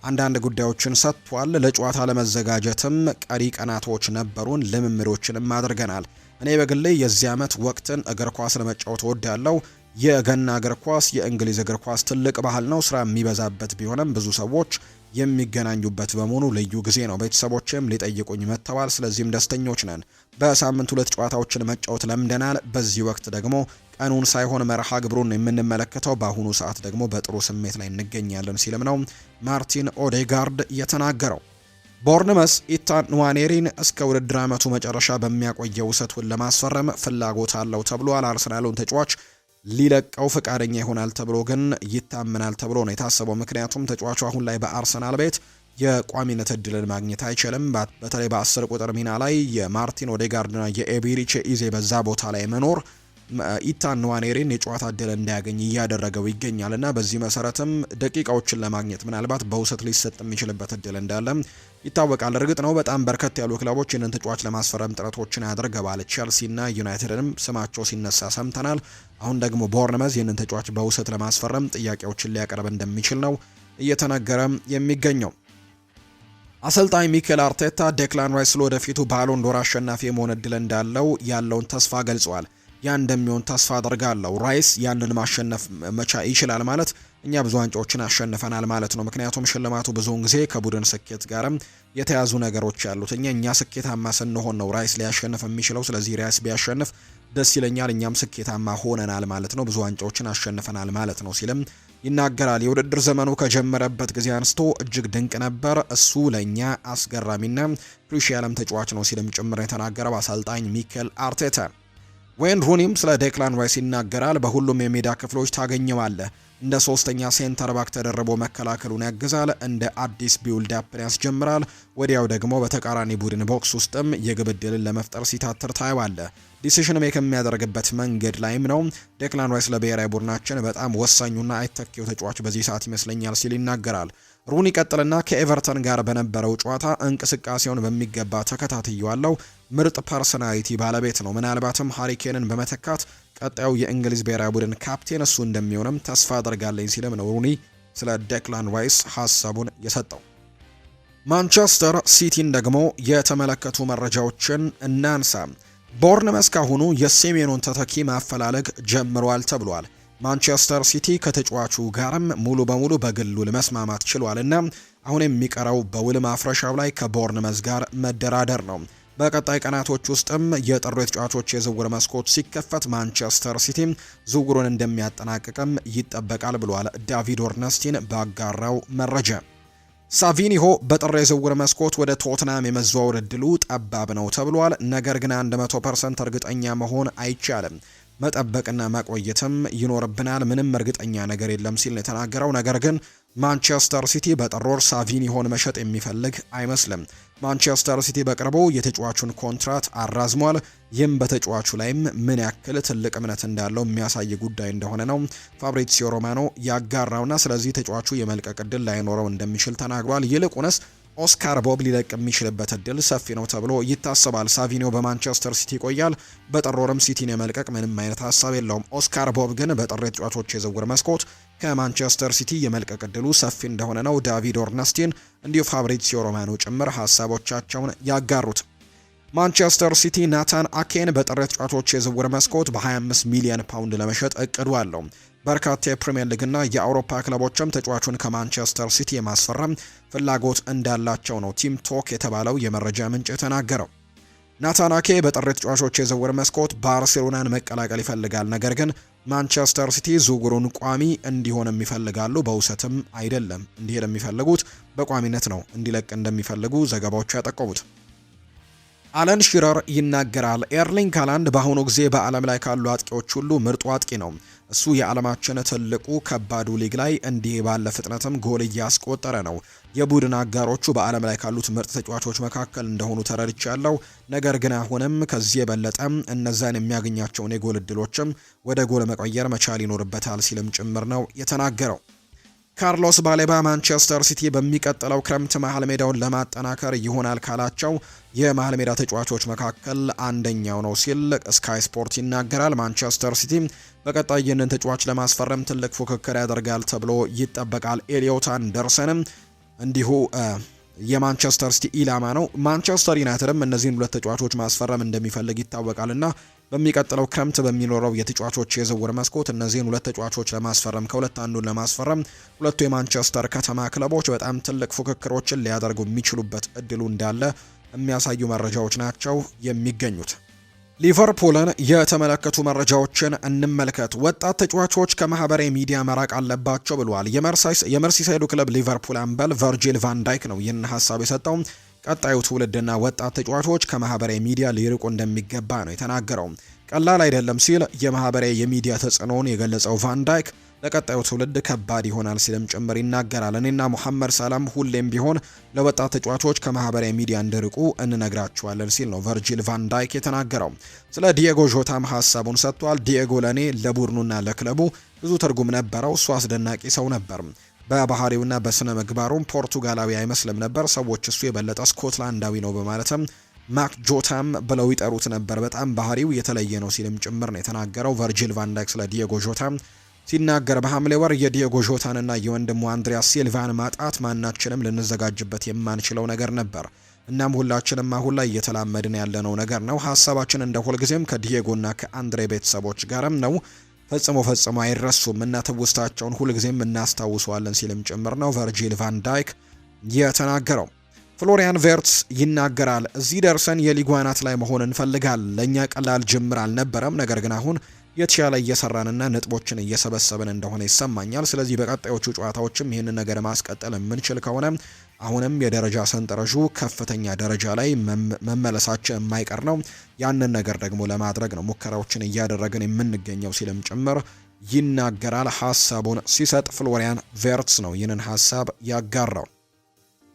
አንዳንድ ጉዳዮችን ሰጥቷል። ለጨዋታ ለመዘጋጀትም ቀሪ ቀናቶች ነበሩን፣ ልምምዶችንም አድርገናል። እኔ በግሌ የዚህ ዓመት ወቅትን እግር ኳስ ለመጫወት እወዳለሁ። የገና እግር ኳስ የእንግሊዝ እግር ኳስ ትልቅ ባህል ነው። ስራ የሚበዛበት ቢሆንም ብዙ ሰዎች የሚገናኙበት በመሆኑ ልዩ ጊዜ ነው። ቤተሰቦችም ሊጠይቁኝ መጥተዋል፣ ስለዚህም ደስተኞች ነን። በሳምንት 2 ጨዋታዎችን መጫወት ለምደናል። በዚህ ወቅት ደግሞ ቀኑን ሳይሆን መርሃ ግብሩን የምንመለከተው፣ በአሁኑ ሰዓት ደግሞ በጥሩ ስሜት ላይ እንገኛለን ሲልም ነው ማርቲን ኦዴጋርድ የተናገረው። ቦርንመስ ኢታን ንዋኔሪን እስከ ውድድር ዓመቱ መጨረሻ በሚያቆየው ውሰቱን ለማስፈረም ፍላጎት አለው ተብሏል። አርሰናሉን ተጫዋች ሊለቀው ፈቃደኛ ይሆናል ተብሎ ግን ይታመናል ተብሎ ነው የታሰበው። ምክንያቱም ተጫዋቹ አሁን ላይ በአርሰናል ቤት የቋሚነት እድልን ማግኘት አይችልም። በተለይ በ10 ቁጥር ሚና ላይ የማርቲን ኦዴጋርድና የኤቤሪቼ ኢዜ በዛ ቦታ ላይ መኖር ኢታን ንዋኔሪን የጨዋታ እድል እንዳያገኝ እያደረገው ይገኛልና በዚህ መሰረትም ደቂቃዎችን ለማግኘት ምናልባት በውሰት ሊሰጥ የሚችልበት እድል እንዳለ ይታወቃል። እርግጥ ነው በጣም በርከት ያሉ ክለቦች ይህንን ተጫዋች ለማስፈረም ጥረቶችን ያደርገዋል። ቼልሲና ዩናይትድንም ስማቸው ሲነሳ ሰምተናል። አሁን ደግሞ ቦርንመዝ ይህንን ተጫዋች በውሰት ለማስፈረም ጥያቄዎችን ሊያቀርብ እንደሚችል ነው እየተነገረ የሚገኘው። አሰልጣኝ ሚኬል አርቴታ ዴክላን ራይስ ለወደፊቱ ባሎን ዶር አሸናፊ የመሆን እድል እንዳለው ያለውን ተስፋ ገልጿል። ያ እንደሚሆን ተስፋ አደርጋለሁ። ራይስ ያንን ማሸነፍ መቻ ይችላል ማለት እኛ ብዙ ዋንጫዎችን አሸንፈናል ማለት ነው። ምክንያቱም ሽልማቱ ብዙውን ጊዜ ከቡድን ስኬት ጋርም የተያዙ ነገሮች ያሉት እኛ ስኬታማ ስንሆን ነው ራይስ ሊያሸንፍ የሚችለው። ስለዚህ ራይስ ቢያሸንፍ ደስ ይለኛል፣ እኛም ስኬታማ ሆነናል ማለት ነው፣ ብዙ ዋንጫዎችን አሸንፈናል ማለት ነው ሲልም ይናገራል። የውድድር ዘመኑ ከጀመረበት ጊዜ አንስቶ እጅግ ድንቅ ነበር። እሱ ለእኛ አስገራሚና ክሩሺያልም ተጫዋች ነው ሲልም ጭምር የተናገረው አሰልጣኝ ሚኬል አርቴታ። ዌይን ሩኒም ስለ ዴክላን ራይስ ይናገራል። በሁሉም የሜዳ ክፍሎች ታገኘዋለህ። እንደ 3ኛ ሴንተር ባክ ተደርቦ መከላከሉን ያግዛል። እንደ አዲስ ቢውልድ አፕን ያስጀምራል። ወዲያው ደግሞ በተቃራኒ ቡድን ቦክስ ውስጥም የግብ ዕድልን ለመፍጠር ሲታትር ታየዋለህ። ዲሲሽን ሜክ የሚያደርግበት መንገድ ላይም ነው። ዴክላን ራይስ ለብሔራዊ ቡድናችን በጣም ወሳኙና አይተኪው ተጫዋች በዚህ ሰዓት ይመስለኛል ሲል ይናገራል። ሩኒ ቀጥልና ከኤቨርተን ጋር በነበረው ጨዋታ እንቅስቃሴውን በሚገባ ተከታትየዋለሁ። ምርጥ ፐርሰናሊቲ ባለቤት ነው። ምናልባትም ሃሪኬንን በመተካት ቀጣዩ የእንግሊዝ ብሔራዊ ቡድን ካፕቴን እሱ እንደሚሆንም ተስፋ አደርጋለኝ ሲልም ነው ሩኒ ስለ ዴክላን ራይስ ሀሳቡን የሰጠው። ማንቸስተር ሲቲን ደግሞ የተመለከቱ መረጃዎችን እናንሳ። ቦርንመስ ካሁኑ የሴሜኑን ተተኪ ማፈላለግ ጀምሯል ተብሏል። ማንቸስተር ሲቲ ከተጫዋቹ ጋርም ሙሉ በሙሉ በግሉ ለመስማማት ችሏልና አሁን የሚቀረው በውል ማፍረሻው ላይ ከቦርንመስ ጋር መደራደር ነው። በቀጣይ ቀናቶች ውስጥም የጥር ተጫዋቾች የዝውውር መስኮት ሲከፈት ማንቸስተር ሲቲ ዝውውሩን እንደሚያጠናቅቅም ይጠበቃል ብሏል ዳቪድ ኦርነስቲን ባጋራው መረጃ። ሳቪኒሆ በጥር የዝውውር መስኮት ወደ ቶትናም የመዘዋወር እድሉ ጠባብ ነው ተብሏል። ነገር ግን 100% እርግጠኛ መሆን አይቻልም፣ መጠበቅና ማቆየትም ይኖርብናል። ምንም እርግጠኛ ነገር የለም ሲል ነው የተናገረው። ነገር ግን ማንቸስተር ሲቲ በጥር ወር ሳቪኒሆን መሸጥ የሚፈልግ አይመስልም። ማንቸስተር ሲቲ በቅርቡ የተጫዋቹን ኮንትራት አራዝሟል። ይህም በተጫዋቹ ላይም ምን ያክል ትልቅ እምነት እንዳለው የሚያሳይ ጉዳይ እንደሆነ ነው ፋብሪዚዮ ሮማኖ ያጋራውና ስለዚህ ተጫዋቹ የመልቀቅ እድል ላይኖረው እንደሚችል ተናግሯል። ይልቁንስ ኦስካር ቦብ ሊለቅ የሚችልበት እድል ሰፊ ነው ተብሎ ይታሰባል። ሳቪኒዮ በማንቸስተር ሲቲ ይቆያል። በጥር ወርም ሲቲን የመልቀቅ ምንም አይነት ሀሳብ የለውም። ኦስካር ቦብ ግን በጥር ተጫዋቾች የዝውውር መስኮት ከማንቸስተር ሲቲ የመልቀቅ እድሉ ሰፊ እንደሆነ ነው ዳቪድ ኦርነስቲን እንዲሁ ፋብሪዚዮ ሮማኖ ጭምር ሀሳቦቻቸውን ያጋሩት። ማንቸስተር ሲቲ ናታን አኬን በጥር ተጫዋቾች የዝውውር መስኮት በ25 ሚሊዮን ፓውንድ ለመሸጥ እቅዱ አለው። በርካታ የፕሪሚየር ሊግና የአውሮፓ ክለቦችም ተጫዋቹን ከማንቸስተር ሲቲ የማስፈረም ፍላጎት እንዳላቸው ነው ቲም ቶክ የተባለው የመረጃ ምንጭ የተናገረው። ናታን አኬ በጥር ተጫዋቾች የዝውውር መስኮት ባርሴሎናን መቀላቀል ይፈልጋል። ነገር ግን ማንቸስተር ሲቲ ዝውውሩን ቋሚ እንዲሆን ይፈልጋሉ። በውሰትም አይደለም እንዲሄድ የሚፈልጉት በቋሚነት ነው እንዲለቅ እንደሚፈልጉ ዘገባዎች ያጠቆሙት። አለን ሺረር ይናገራል። ኤርሊንግ ሃላንድ በአሁኑ ጊዜ በዓለም ላይ ካሉ አጥቂዎች ሁሉ ምርጡ አጥቂ ነው። እሱ የዓለማችን ትልቁ ከባዱ ሊግ ላይ እንዲህ ባለ ፍጥነትም ጎል እያስቆጠረ ነው። የቡድን አጋሮቹ በዓለም ላይ ካሉት ምርጥ ተጫዋቾች መካከል እንደሆኑ ተረድቻለሁ። ነገር ግን አሁንም ከዚህ የበለጠ እነዛን የሚያገኛቸውን የጎል እድሎችም ወደ ጎል መቀየር መቻል ይኖርበታል ሲልም ጭምር ነው የተናገረው። ካርሎስ ባሌባ ማንቸስተር ሲቲ በሚቀጥለው ክረምት መሃል ሜዳውን ለማጠናከር ይሆናል ካላቸው የመሃል ሜዳ ተጫዋቾች መካከል አንደኛው ነው ሲል ስካይ ስፖርት ይናገራል። ማንቸስተር ሲቲ በቀጣይ ይህንን ተጫዋች ለማስፈረም ትልቅ ፉክክር ያደርጋል ተብሎ ይጠበቃል። ኤሊዮት አንደርሰንም እንዲሁ የማንቸስተር ሲቲ ኢላማ ነው። ማንቸስተር ዩናይትድም እነዚህን ሁለት ተጫዋቾች ማስፈረም እንደሚፈልግ ይታወቃልና በሚቀጥለው ክረምት በሚኖረው የተጫዋቾች የዝውውር መስኮት እነዚህን ሁለት ተጫዋቾች ለማስፈረም ከሁለት አንዱን ለማስፈረም ሁለቱ የማንቸስተር ከተማ ክለቦች በጣም ትልቅ ፉክክሮችን ሊያደርጉ የሚችሉበት እድሉ እንዳለ የሚያሳዩ መረጃዎች ናቸው የሚገኙት። ሊቨርፑልን የተመለከቱ መረጃዎችን እንመልከት። ወጣት ተጫዋቾች ከማህበራዊ ሚዲያ መራቅ አለባቸው ብለዋል የመርሲሳይዱ ክለብ ሊቨርፑል አምበል ቨርጂል ቫን ዳይክ ነው ይህን ሀሳብ የሰጠው። ቀጣዩ ትውልድና ወጣት ተጫዋቾች ከማህበራዊ ሚዲያ ሊርቁ እንደሚገባ ነው የተናገረው። ቀላል አይደለም ሲል የማህበራዊ የሚዲያ ተጽዕኖውን የገለጸው ቫን ዳይክ ለቀጣዩ ትውልድ ከባድ ይሆናል ሲልም ጭምር ይናገራል። እኔና ሙሐመድ ሰላም ሁሌም ቢሆን ለወጣት ተጫዋቾች ከማህበራዊ ሚዲያ እንዲርቁ እንነግራቸዋለን ሲል ነው ቨርጂል ቫን ዳይክ የተናገረው። ስለ ዲየጎ ዦታም ሀሳቡን ሰጥቷል። ዲየጎ ለኔ ለቡድኑና ለክለቡ ብዙ ትርጉም ነበረው። እሱ አስደናቂ ሰው ነበር። በባህሪውና በስነ ምግባሩም ፖርቱጋላዊ አይመስልም ነበር። ሰዎች እሱ የበለጠ ስኮትላንዳዊ ነው በማለትም ማክ ጆታም ብለው ይጠሩት ነበር። በጣም ባህሪው የተለየ ነው ሲልም ጭምር ነው የተናገረው ቨርጂል ቫን ዳይክ ስለ ዲየጎ ዦታ ሲናገር። በሐምሌ ወር የዲየጎ ዦታንና የወንድሙ አንድሪያስ ሲልቫን ማጣት ማናችንም ልንዘጋጅበት የማንችለው ነገር ነበር። እናም ሁላችንም አሁን ላይ እየተላመድን ያለነው ነገር ነው። ሀሳባችን እንደ ሁልጊዜም ከዲየጎና ከአንድሬ ቤተሰቦች ጋርም ነው። ፈጽሞ አይረሱም እና ትውስታቸውን ሁልጊዜም እናስታውሰዋለን ሲልም ጭምር ነው ቨርጂል ቫን ዳይክ የተናገረው። ፍሎሪያን ቬርትስ ይናገራል። እዚህ ደርሰን የሊጉ አናት ላይ መሆን እንፈልጋለን። ለእኛ ቀላል ጅምር አልነበረም፣ ነገር ግን አሁን የተሻለ እየሰራንና ነጥቦችን እየሰበሰብን እንደሆነ ይሰማኛል። ስለዚህ በቀጣዮቹ ጨዋታዎችም ይህንን ነገር ማስቀጠል የምንችል ከሆነ አሁንም የደረጃ ሰንጠረዡ ከፍተኛ ደረጃ ላይ መመለሳችን የማይቀር ነው። ያንን ነገር ደግሞ ለማድረግ ነው ሙከራዎችን እያደረግን የምንገኘው ሲልም ጭምር ይናገራል። ሀሳቡን ሲሰጥ ፍሎሪያን ቬርትስ ነው ይህንን ሀሳብ ያጋራው።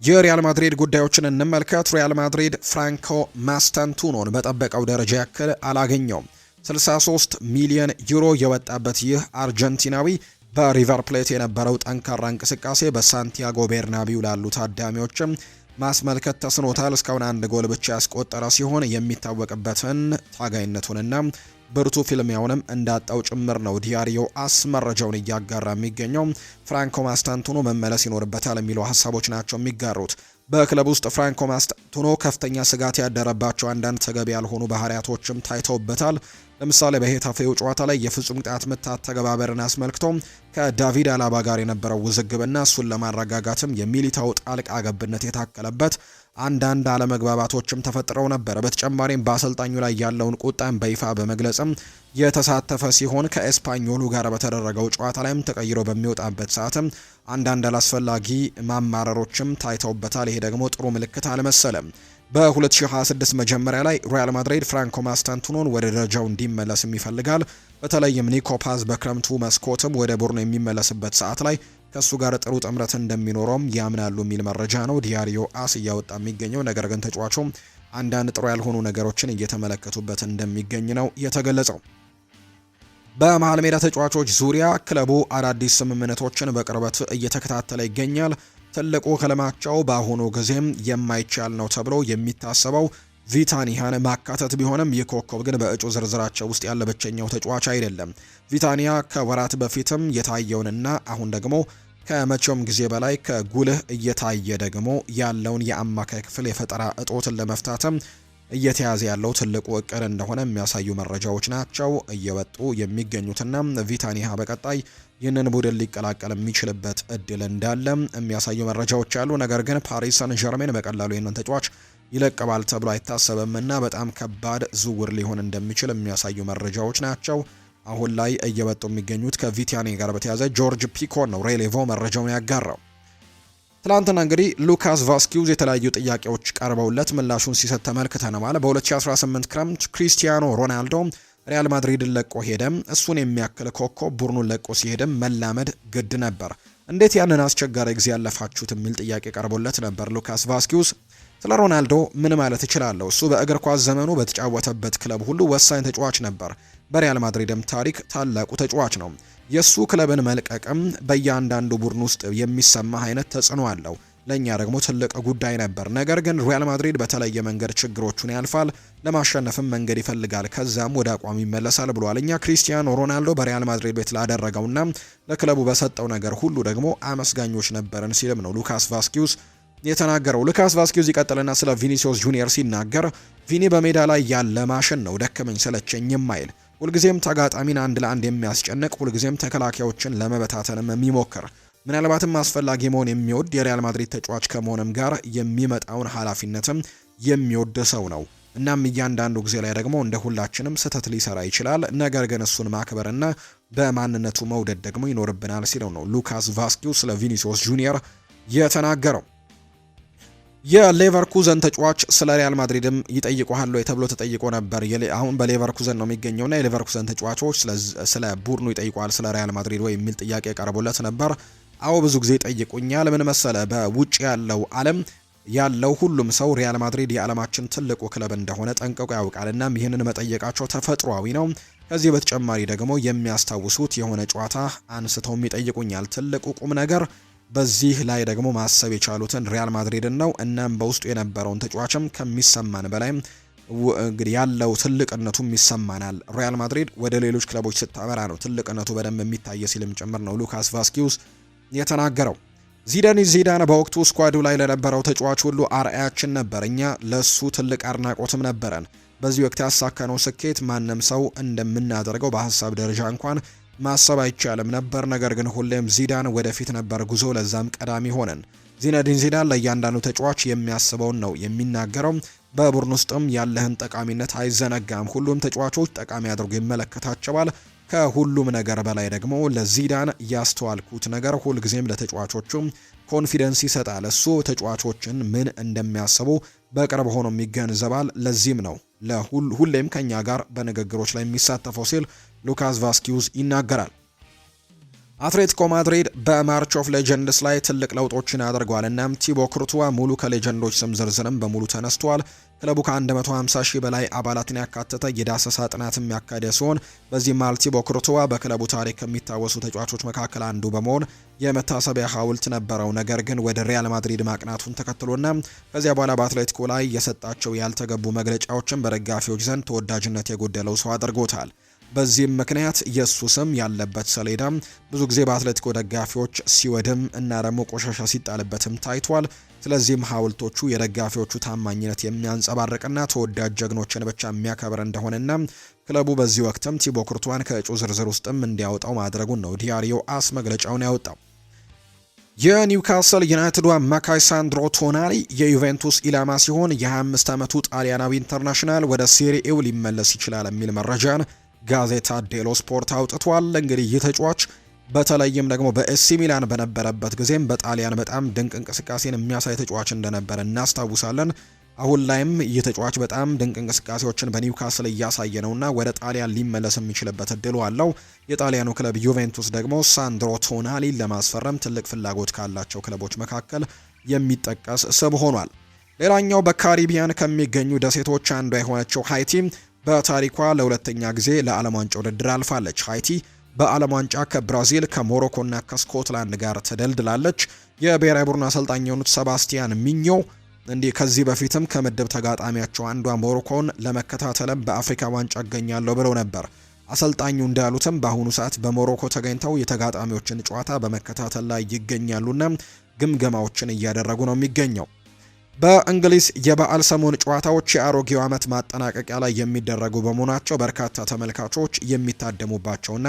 የሪያል ማድሪድ ጉዳዮችን እንመልከት። ሪያል ማድሪድ ፍራንኮ ማስታንቱኖን በጠበቀው ደረጃ ያክል አላገኘውም። 63 ሚሊዮን ዩሮ የወጣበት ይህ አርጀንቲናዊ በሪቨር ፕሌት የነበረው ጠንካራ እንቅስቃሴ በሳንቲያጎ ቤርናቢው ላሉ ታዳሚዎችም ማስመልከት ተስኖታል። እስካሁን አንድ ጎል ብቻ ያስቆጠረ ሲሆን የሚታወቅበትን ታጋይነቱንና ብርቱ ፊልሚያውንም እንዳጣው ጭምር ነው ዲያሪዮ አስ መረጃውን እያጋራ የሚገኘው። ፍራንኮ ማስታንቱኖ መመለስ ይኖርበታል የሚሉ ሀሳቦች ናቸው የሚጋሩት። በክለብ ውስጥ ፍራንኮ ማስታንቱኖ ከፍተኛ ስጋት ያደረባቸው አንዳንድ ተገቢ ያልሆኑ ባህሪያቶችም ታይተውበታል። ለምሳሌ በሄታፌው ጨዋታ ላይ የፍጹም ቅጣት ምት አተገባበርን አስመልክቶ ከዳቪድ አላባ ጋር የነበረው ውዝግብና እሱን ለማረጋጋትም የሚሊታው ጣልቃ ገብነት የታከለበት አንዳንድ አለመግባባቶችም ተፈጥረው ነበር። በተጨማሪም በአሰልጣኙ ላይ ያለውን ቁጣን በይፋ በመግለጽም የተሳተፈ ሲሆን ከኤስፓኞሉ ጋር በተደረገው ጨዋታ ላይም ተቀይሮ በሚወጣበት ሰዓትም አንዳንድ አላስፈላጊ ማማረሮችም ታይተውበታል። ይሄ ደግሞ ጥሩ ምልክት አልመሰለም። በ2026 መጀመሪያ ላይ ሪያል ማድሪድ ፍራንኮ ማስታንቱኖን ወደ ደረጃው እንዲመለስም ይፈልጋል። በተለይም ኒኮ ፓዝ በክረምቱ መስኮትም ወደ ቡድኑ የሚመለስበት ሰዓት ላይ ከሱ ጋር ጥሩ ጥምረት እንደሚኖረውም ያምናሉ የሚል መረጃ ነው ዲያሪዮ አስ እያወጣ የሚገኘው። ነገር ግን ተጫዋቹ አንዳንድ ጥሩ ያልሆኑ ነገሮችን እየተመለከቱበት እንደሚገኝ ነው የተገለጸው። በመሃል ሜዳ ተጫዋቾች ዙሪያ ክለቡ አዳዲስ ስምምነቶችን በቅርበት እየተከታተለ ይገኛል። ትልቁ ህልማቸው በአሁኑ ጊዜም የማይቻል ነው ተብሎ የሚታሰበው ቪታኒያን ማካተት ቢሆንም ይህ ኮከብ ግን በእጩ ዝርዝራቸው ውስጥ ያለ ብቸኛው ተጫዋች አይደለም። ቪታኒያ ከወራት በፊትም የታየውንና አሁን ደግሞ ከመቼውም ጊዜ በላይ ከጉልህ እየታየ ደግሞ ያለውን የአማካይ ክፍል የፈጠራ እጦትን ለመፍታትም እየተያዘ ያለው ትልቁ እቅድ እንደሆነ የሚያሳዩ መረጃዎች ናቸው እየወጡ የሚገኙትና ቪታኒያ በቀጣይ ይህንን ቡድን ሊቀላቀል የሚችልበት እድል እንዳለ የሚያሳዩ መረጃዎች አሉ። ነገር ግን ፓሪስ ሰን ዠርሜን በቀላሉ ይህንን ተጫዋች ይለቀባል ተብሎ አይታሰብምና በጣም ከባድ ዝውውር ሊሆን እንደሚችል የሚያሳዩ መረጃዎች ናቸው አሁን ላይ እየወጡ የሚገኙት። ከቪቲያኒ ጋር በተያያዘ ጆርጅ ፒኮን ነው ሬሌቮ መረጃውን ያጋራው። ትላንትና እንግዲህ ሉካስ ቫስኪዩዝ የተለያዩ ጥያቄዎች ቀርበውለት ምላሹን ሲሰጥ ተመልክተናል። በ2018 ክረምት ክሪስቲያኖ ሮናልዶ ሪያል ማድሪድን ለቆ ሄደም። እሱን የሚያክል ኮከብ ቡድኑን ለቆ ሲሄድም መላመድ ግድ ነበር። እንዴት ያንን አስቸጋሪ ጊዜ ያለፋችሁት የሚል ጥያቄ ቀርቦለት ነበር። ሉካስ ቫስኪዩዝ ስለ ሮናልዶ ምን ማለት እችላለሁ? እሱ በእግር ኳስ ዘመኑ በተጫወተበት ክለብ ሁሉ ወሳኝ ተጫዋች ነበር። በሪያል ማድሪድም ታሪክ ታላቁ ተጫዋች ነው። የሱ ክለብን መልቀቅም በእያንዳንዱ ቡድን ውስጥ የሚሰማ አይነት ተጽዕኖ አለው። ለኛ ደግሞ ትልቅ ጉዳይ ነበር። ነገር ግን ሪያል ማድሪድ በተለየ መንገድ ችግሮቹን ያልፋል፣ ለማሸነፍም መንገድ ይፈልጋል፣ ከዛም ወደ አቋም ይመለሳል ብሏል። እኛ ክሪስቲያኖ ሮናልዶ በሪያል ማድሪድ ቤት ላደረገውና ለክለቡ በሰጠው ነገር ሁሉ ደግሞ አመስጋኞች ነበርን ሲልም ነው ሉካስ ቫስኪዩዝ የተናገረው። ሉካስ ቫስኪዩዝ ይቀጥልና ስለ ቪኒሲዮስ ጁኒየር ሲናገር ቪኒ በሜዳ ላይ ያለ ማሽን ነው፣ ደከመኝ ሰለቸኝ የማይል ሁልጊዜም ተጋጣሚን አንድ ለአንድ የሚያስጨንቅ ሁልጊዜም ተከላካዮችን ለመበታተንም የሚሞክር ምናልባትም አስፈላጊ መሆን የሚወድ የሪያል ማድሪድ ተጫዋች ከመሆንም ጋር የሚመጣውን ኃላፊነትም የሚወድ ሰው ነው። እናም እያንዳንዱ ጊዜ ላይ ደግሞ እንደ ሁላችንም ስህተት ሊሰራ ይችላል። ነገር ግን እሱን ማክበርና በማንነቱ መውደድ ደግሞ ይኖርብናል ሲለው ነው ሉካስ ቫስኪዩዝ ስለ ቪኒሲዮስ ጁኒየር የተናገረው። የሌቨርኩዘን ተጫዋች ስለ ሪያል ማድሪድም ይጠይቁሃል ወይ ተብሎ ተጠይቆ ነበር። አሁን በሌቨርኩዘን ነው የሚገኘውና የሌቨርኩዘን ተጫዋቾች ስለ ቡድኑ ይጠይቋል ስለ ሪያል ማድሪድ ወይ የሚል ጥያቄ ቀርቦለት ነበር። አዎ ብዙ ጊዜ ጠይቁኛል። ምን መሰለ፣ በውጭ ያለው ዓለም ያለው ሁሉም ሰው ሪያል ማድሪድ የዓለማችን ትልቁ ክለብ እንደሆነ ጠንቅቆ ያውቃል። እናም ይህንን መጠየቃቸው ተፈጥሯዊ ነው። ከዚህ በተጨማሪ ደግሞ የሚያስታውሱት የሆነ ጨዋታ አንስተውም ይጠይቁኛል። ትልቁ ቁም ነገር በዚህ ላይ ደግሞ ማሰብ የቻሉትን ሪያል ማድሪድን ነው። እናም በውስጡ የነበረውን ተጫዋችም ከሚሰማን በላይ እንግዲህ ያለው ትልቅነቱም ይሰማናል። ሪያል ማድሪድ ወደ ሌሎች ክለቦች ስታመራ ነው ትልቅነቱ በደንብ የሚታየ ሲልም ጭምር ነው ሉካስ ቫስኪዩዝ የተናገረው። ዚዳን በወቅቱ ስኳዱ ላይ ለነበረው ተጫዋች ሁሉ አርአያችን ነበር። እኛ ለሱ ትልቅ አድናቆትም ነበረን። በዚህ ወቅት ያሳካነው ስኬት ማንም ሰው እንደምናደርገው በሀሳብ ደረጃ እንኳን ማሰብ አይቻልም ነበር። ነገር ግን ሁሌም ዚዳን ወደፊት ነበር ጉዞ፣ ለዛም ቀዳሚ ሆነን። ዚነዲን ዚዳን ለእያንዳንዱ ተጫዋች የሚያስበውን ነው የሚናገረው። በቡድን ውስጥም ያለህን ጠቃሚነት አይዘነጋም። ሁሉም ተጫዋቾች ጠቃሚ አድርጎ ይመለከታቸዋል። ከሁሉም ነገር በላይ ደግሞ ለዚዳን ያስተዋልኩት ነገር ሁልጊዜም ለተጫዋቾቹ ኮንፊደንስ ይሰጣል። እሱ ተጫዋቾችን ምን እንደሚያስቡ በቅርብ ሆኖ ይገነዘባል። ለዚህም ነው ሁሌም ከኛ ጋር በንግግሮች ላይ የሚሳተፈው ሲል ሉካስ ቫስኪዩዝ ይናገራል። አትሌቲኮ ማድሪድ በማርች ኦፍ ሌጀንድስ ላይ ትልቅ ለውጦችን አድርጓል። እናም ቲቦ ኩርቱዋ ሙሉ ከሌጀንዶች ስም ዝርዝርም በሙሉ ተነስቷል። ክለቡ ከ150 ሺህ በላይ አባላትን ያካተተ የዳሰሳ ጥናትም ያካሄደ ሲሆን በዚህም ቲቦ ኩርቱዋ በክለቡ ታሪክ ከሚታወሱ ተጫዋቾች መካከል አንዱ በመሆን የመታሰቢያ ሐውልት ነበረው። ነገር ግን ወደ ሪያል ማድሪድ ማቅናቱን ተከትሎና ከዚያ በኋላ በአትሌቲኮ ላይ የሰጣቸው ያልተገቡ መግለጫዎችን በደጋፊዎች ዘንድ ተወዳጅነት የጎደለው ሰው አድርጎታል። በዚህም ምክንያት የሱ ስም ያለበት ሰሌዳ ብዙ ጊዜ በአትሌቲኮ ደጋፊዎች ሲወድም እና ደግሞ ቆሻሻ ሲጣልበትም ታይቷል። ስለዚህም ሐውልቶቹ የደጋፊዎቹ ታማኝነት የሚያንጸባርቅና ተወዳጅ ጀግኖችን ብቻ የሚያከብር እንደሆነና ክለቡ በዚህ ወቅትም ቲቦ ኩርቱዋን ከእጩ ዝርዝር ውስጥም እንዲያወጣው ማድረጉን ነው ዲያሪዮ አስ መግለጫውን ያወጣው። የኒውካስል ዩናይትዱ አማካይ ሳንድሮ ቶናሊ የዩቬንቱስ ኢላማ ሲሆን የ25 ዓመቱ ጣሊያናዊ ኢንተርናሽናል ወደ ሴሪኤው ሊመለስ ይችላል የሚል መረጃን ጋዜታ ዴሎ ስፖርት አውጥቷል። እንግዲህ ይህ ተጫዋች በተለይም ደግሞ በኤሲ ሚላን በነበረበት ጊዜም በጣሊያን በጣም ድንቅ እንቅስቃሴን የሚያሳይ ተጫዋች እንደነበረ እናስታውሳለን። አሁን ላይም ይህ ተጫዋች በጣም ድንቅ እንቅስቃሴዎችን በኒውካስል እያሳየ ነውና ወደ ጣሊያን ሊመለስ የሚችልበት እድሉ አለው። የጣሊያኑ ክለብ ዩቬንቱስ ደግሞ ሳንድሮ ቶናሊን ለማስፈረም ትልቅ ፍላጎት ካላቸው ክለቦች መካከል የሚጠቀስ ስም ሆኗል። ሌላኛው በካሪቢያን ከሚገኙ ደሴቶች አንዷ የሆነችው ሃይቲ በታሪኳ ለሁለተኛ ጊዜ ለዓለም ዋንጫ ውድድር አልፋለች። ሃይቲ በዓለም ዋንጫ ከብራዚል ከሞሮኮና ከስኮትላንድ ጋር ተደልድላለች። የብሔራዊ ቡድን አሰልጣኝ የሆኑት ሰባስቲያን ሚኞ እንዲህ ከዚህ በፊትም ከምድብ ተጋጣሚያቸው አንዷ ሞሮኮን ለመከታተልም በአፍሪካ ዋንጫ እገኛለሁ ብለው ነበር። አሰልጣኙ እንዳሉትም በአሁኑ ሰዓት በሞሮኮ ተገኝተው የተጋጣሚዎችን ጨዋታ በመከታተል ላይ ይገኛሉና ግምገማዎችን እያደረጉ ነው የሚገኘው። በእንግሊዝ የበዓል ሰሞን ጨዋታዎች የአሮጌው ዓመት ማጠናቀቂያ ላይ የሚደረጉ በመሆናቸው በርካታ ተመልካቾች የሚታደሙባቸውና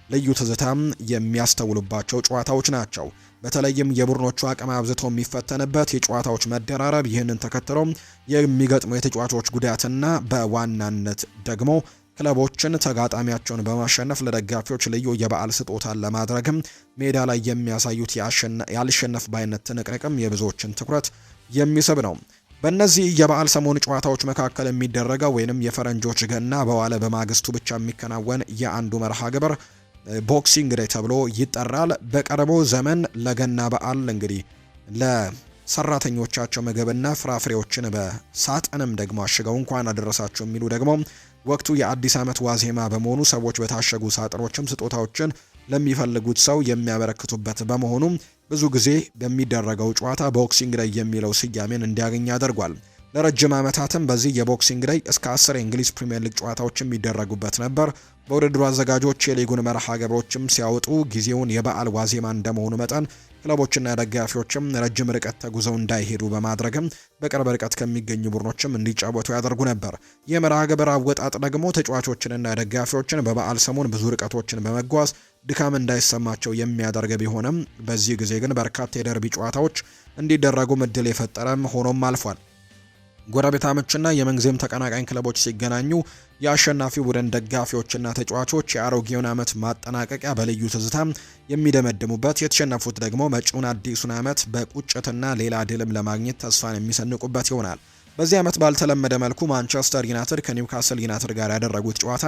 ልዩ ትዝታም የሚያስተውሉባቸው ጨዋታዎች ናቸው። በተለይም የቡድኖቹ አቅም አብዝቶ የሚፈተንበት የጨዋታዎች መደራረብ፣ ይህንን ተከትሎ የሚገጥሙ የተጫዋቾች ጉዳትና በዋናነት ደግሞ ክለቦችን ተጋጣሚያቸውን በማሸነፍ ለደጋፊዎች ልዩ የበዓል ስጦታን ለማድረግም ሜዳ ላይ የሚያሳዩት ያልሸነፍ ባይነት ትንቅንቅም የብዙዎችን ትኩረት የሚስብ ነው። በእነዚህ የበዓል ሰሞን ጨዋታዎች መካከል የሚደረገው ወይንም የፈረንጆች ገና በዋለ በማግስቱ ብቻ የሚከናወን የአንዱ መርሃ ግብር ቦክሲንግ ዴይ ተብሎ ይጠራል። በቀድሞ ዘመን ለገና በዓል እንግዲህ ለሰራተኞቻቸው ምግብና ፍራፍሬዎችን በሳጥንም ደግሞ አሽገው እንኳን አደረሳቸው የሚሉ ደግሞ ወቅቱ የአዲስ ዓመት ዋዜማ በመሆኑ ሰዎች በታሸጉ ሳጥኖችም ስጦታዎችን ለሚፈልጉት ሰው የሚያበረክቱበት በመሆኑ ብዙ ጊዜ በሚደረገው ጨዋታ ቦክሲንግ ዴይ የሚለው ስያሜን እንዲያገኝ ያደርጓል። ለረጅም ዓመታትም በዚህ የቦክሲንግ ዴይ እስከ 10 የእንግሊዝ ፕሪምየር ሊግ ጨዋታዎችም የሚደረጉበት ነበር። በውድድሩ አዘጋጆች የሊጉን መርሃ ግብሮችም ሲያወጡ ጊዜውን የበዓል ዋዜማ እንደመሆኑ መጠን ክለቦችና ደጋፊዎችም ረጅም ርቀት ተጉዘው እንዳይሄዱ በማድረግም በቅርብ ርቀት ከሚገኙ ቡድኖችም እንዲጫወቱ ያደርጉ ነበር። የመርሃ ግብር አወጣጥ ደግሞ ተጫዋቾችንና ደጋፊዎችን በበዓል ሰሞን ብዙ ርቀቶችን በመጓዝ ድካም እንዳይሰማቸው የሚያደርግ ቢሆንም በዚህ ጊዜ ግን በርካታ የደርቢ ጨዋታዎች እንዲደረጉም እድል የፈጠረም ሆኖም አልፏል። ጎረቤታሞችና የምንጊዜም ተቀናቃኝ ክለቦች ሲገናኙ የአሸናፊው ቡድን ደጋፊዎችና ተጫዋቾች የአሮጌውን ዓመት ማጠናቀቂያ በልዩ ትዝታ የሚደመድሙበት፣ የተሸነፉት ደግሞ መጪውን አዲሱን ዓመት በቁጭትና ሌላ ድልም ለማግኘት ተስፋን የሚሰንቁበት ይሆናል። በዚህ ዓመት ባልተለመደ መልኩ ማንቸስተር ዩናይትድ ከኒውካስል ዩናይትድ ጋር ያደረጉት ጨዋታ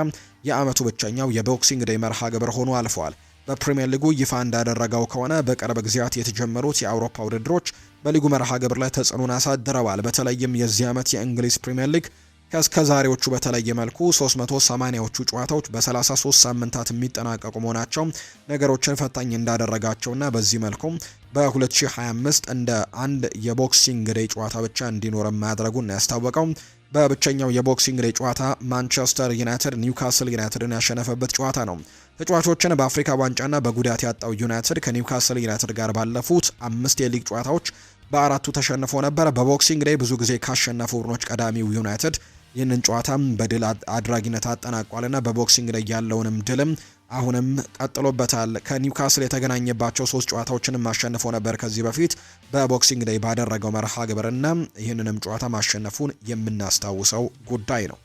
የዓመቱ ብቸኛው የቦክሲንግ ዴይ መርሃ ግብር ሆኖ አልፏል። በፕሪሚየር ሊጉ ይፋ እንዳደረገው ከሆነ በቅርብ ጊዜያት የተጀመሩት የአውሮፓ ውድድሮች በሊጉ መርሃ ግብር ላይ ተጽዕኖን አሳድረዋል። በተለይም የዚህ ዓመት የእንግሊዝ ፕሪሚየር ሊግ ከእስከዛሬዎቹ በተለየ መልኩ 380ዎቹ ጨዋታዎች በ33 ሳምንታት የሚጠናቀቁ መሆናቸው ነገሮችን ፈታኝ እንዳደረጋቸውና በዚህ መልኩም በ2025 እንደ አንድ የቦክሲንግ ዴይ ጨዋታ ብቻ እንዲኖር ማድረጉን ያስታወቀው። በብቸኛው የቦክሲንግ ዴይ ጨዋታ ማንቸስተር ዩናይትድ ኒውካስል ዩናይትድን ያሸነፈበት ጨዋታ ነው። ተጫዋቾችን በአፍሪካ ዋንጫና በጉዳት ያጣው ዩናይትድ ከኒውካስል ዩናይትድ ጋር ባለፉት 5 የሊግ ጨዋታዎች በአራቱ ተሸንፎ ነበር። በቦክሲንግ ዴይ ብዙ ጊዜ ካሸነፉ ቡድኖች ቀዳሚው ዩናይትድ ይህንን ጨዋታም በድል አድራጊነት አጠናቋልና በቦክሲንግ ዴይ ያለውንም ድልም አሁንም ቀጥሎበታል። ከኒውካስል የተገናኘባቸው 3 ጨዋታዎችንም ማሸነፎ ነበር ከዚህ በፊት በቦክሲንግ ዴይ ባደረገው መርሃ ግብርና ይህንንም ጨዋታ ማሸነፉን የምናስታውሰው ጉዳይ ነው።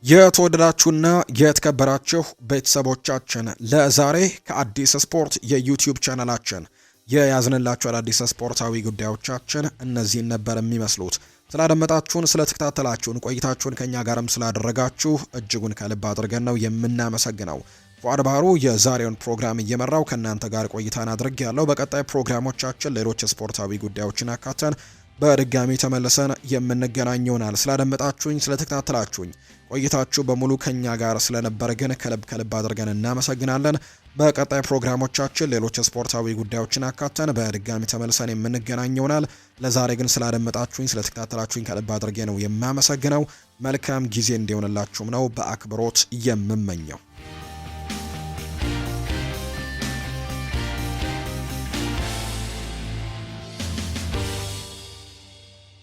የተወደዳችሁና የተከበራችሁ ቤተሰቦቻችን ለዛሬ ከአዲስ ስፖርት የዩቲዩብ ቻናላችን የያዝንላችሁ አዳዲስ ስፖርታዊ ጉዳዮቻችን እነዚህን ነበር የሚመስሉት። ስላደመጣችሁን፣ ስለተከታተላችሁን፣ ቆይታችሁን ከኛ ጋርም ስላደረጋችሁ እጅጉን ከልብ አድርገን ነው የምናመሰግነው። ፉአድ ባህሩ የዛሬውን ፕሮግራም እየመራው ከእናንተ ጋር ቆይታን አድርጌያለሁ። በቀጣይ ፕሮግራሞቻችን ሌሎች ስፖርታዊ ጉዳዮችን አካተን በድጋሚ ተመልሰን የምንገናኝ ይሆናል። ስላደመጣችሁኝ፣ ስለተከታተላችሁኝ ቆይታችሁ በሙሉ ከኛ ጋር ስለነበር ግን ከልብ አድርገን እናመሰግናለን። በቀጣይ ፕሮግራሞቻችን ሌሎች ስፖርታዊ ጉዳዮችን አካተን በድጋሚ ተመልሰን የምንገናኝ ይሆናል። ለዛሬ ግን ስላደመጣችሁኝ፣ ስለተከታተላችሁኝ ከልብ አድርጌ ነው የማመሰግነው። መልካም ጊዜ እንዲሆንላችሁም ነው በአክብሮት የምመኘው።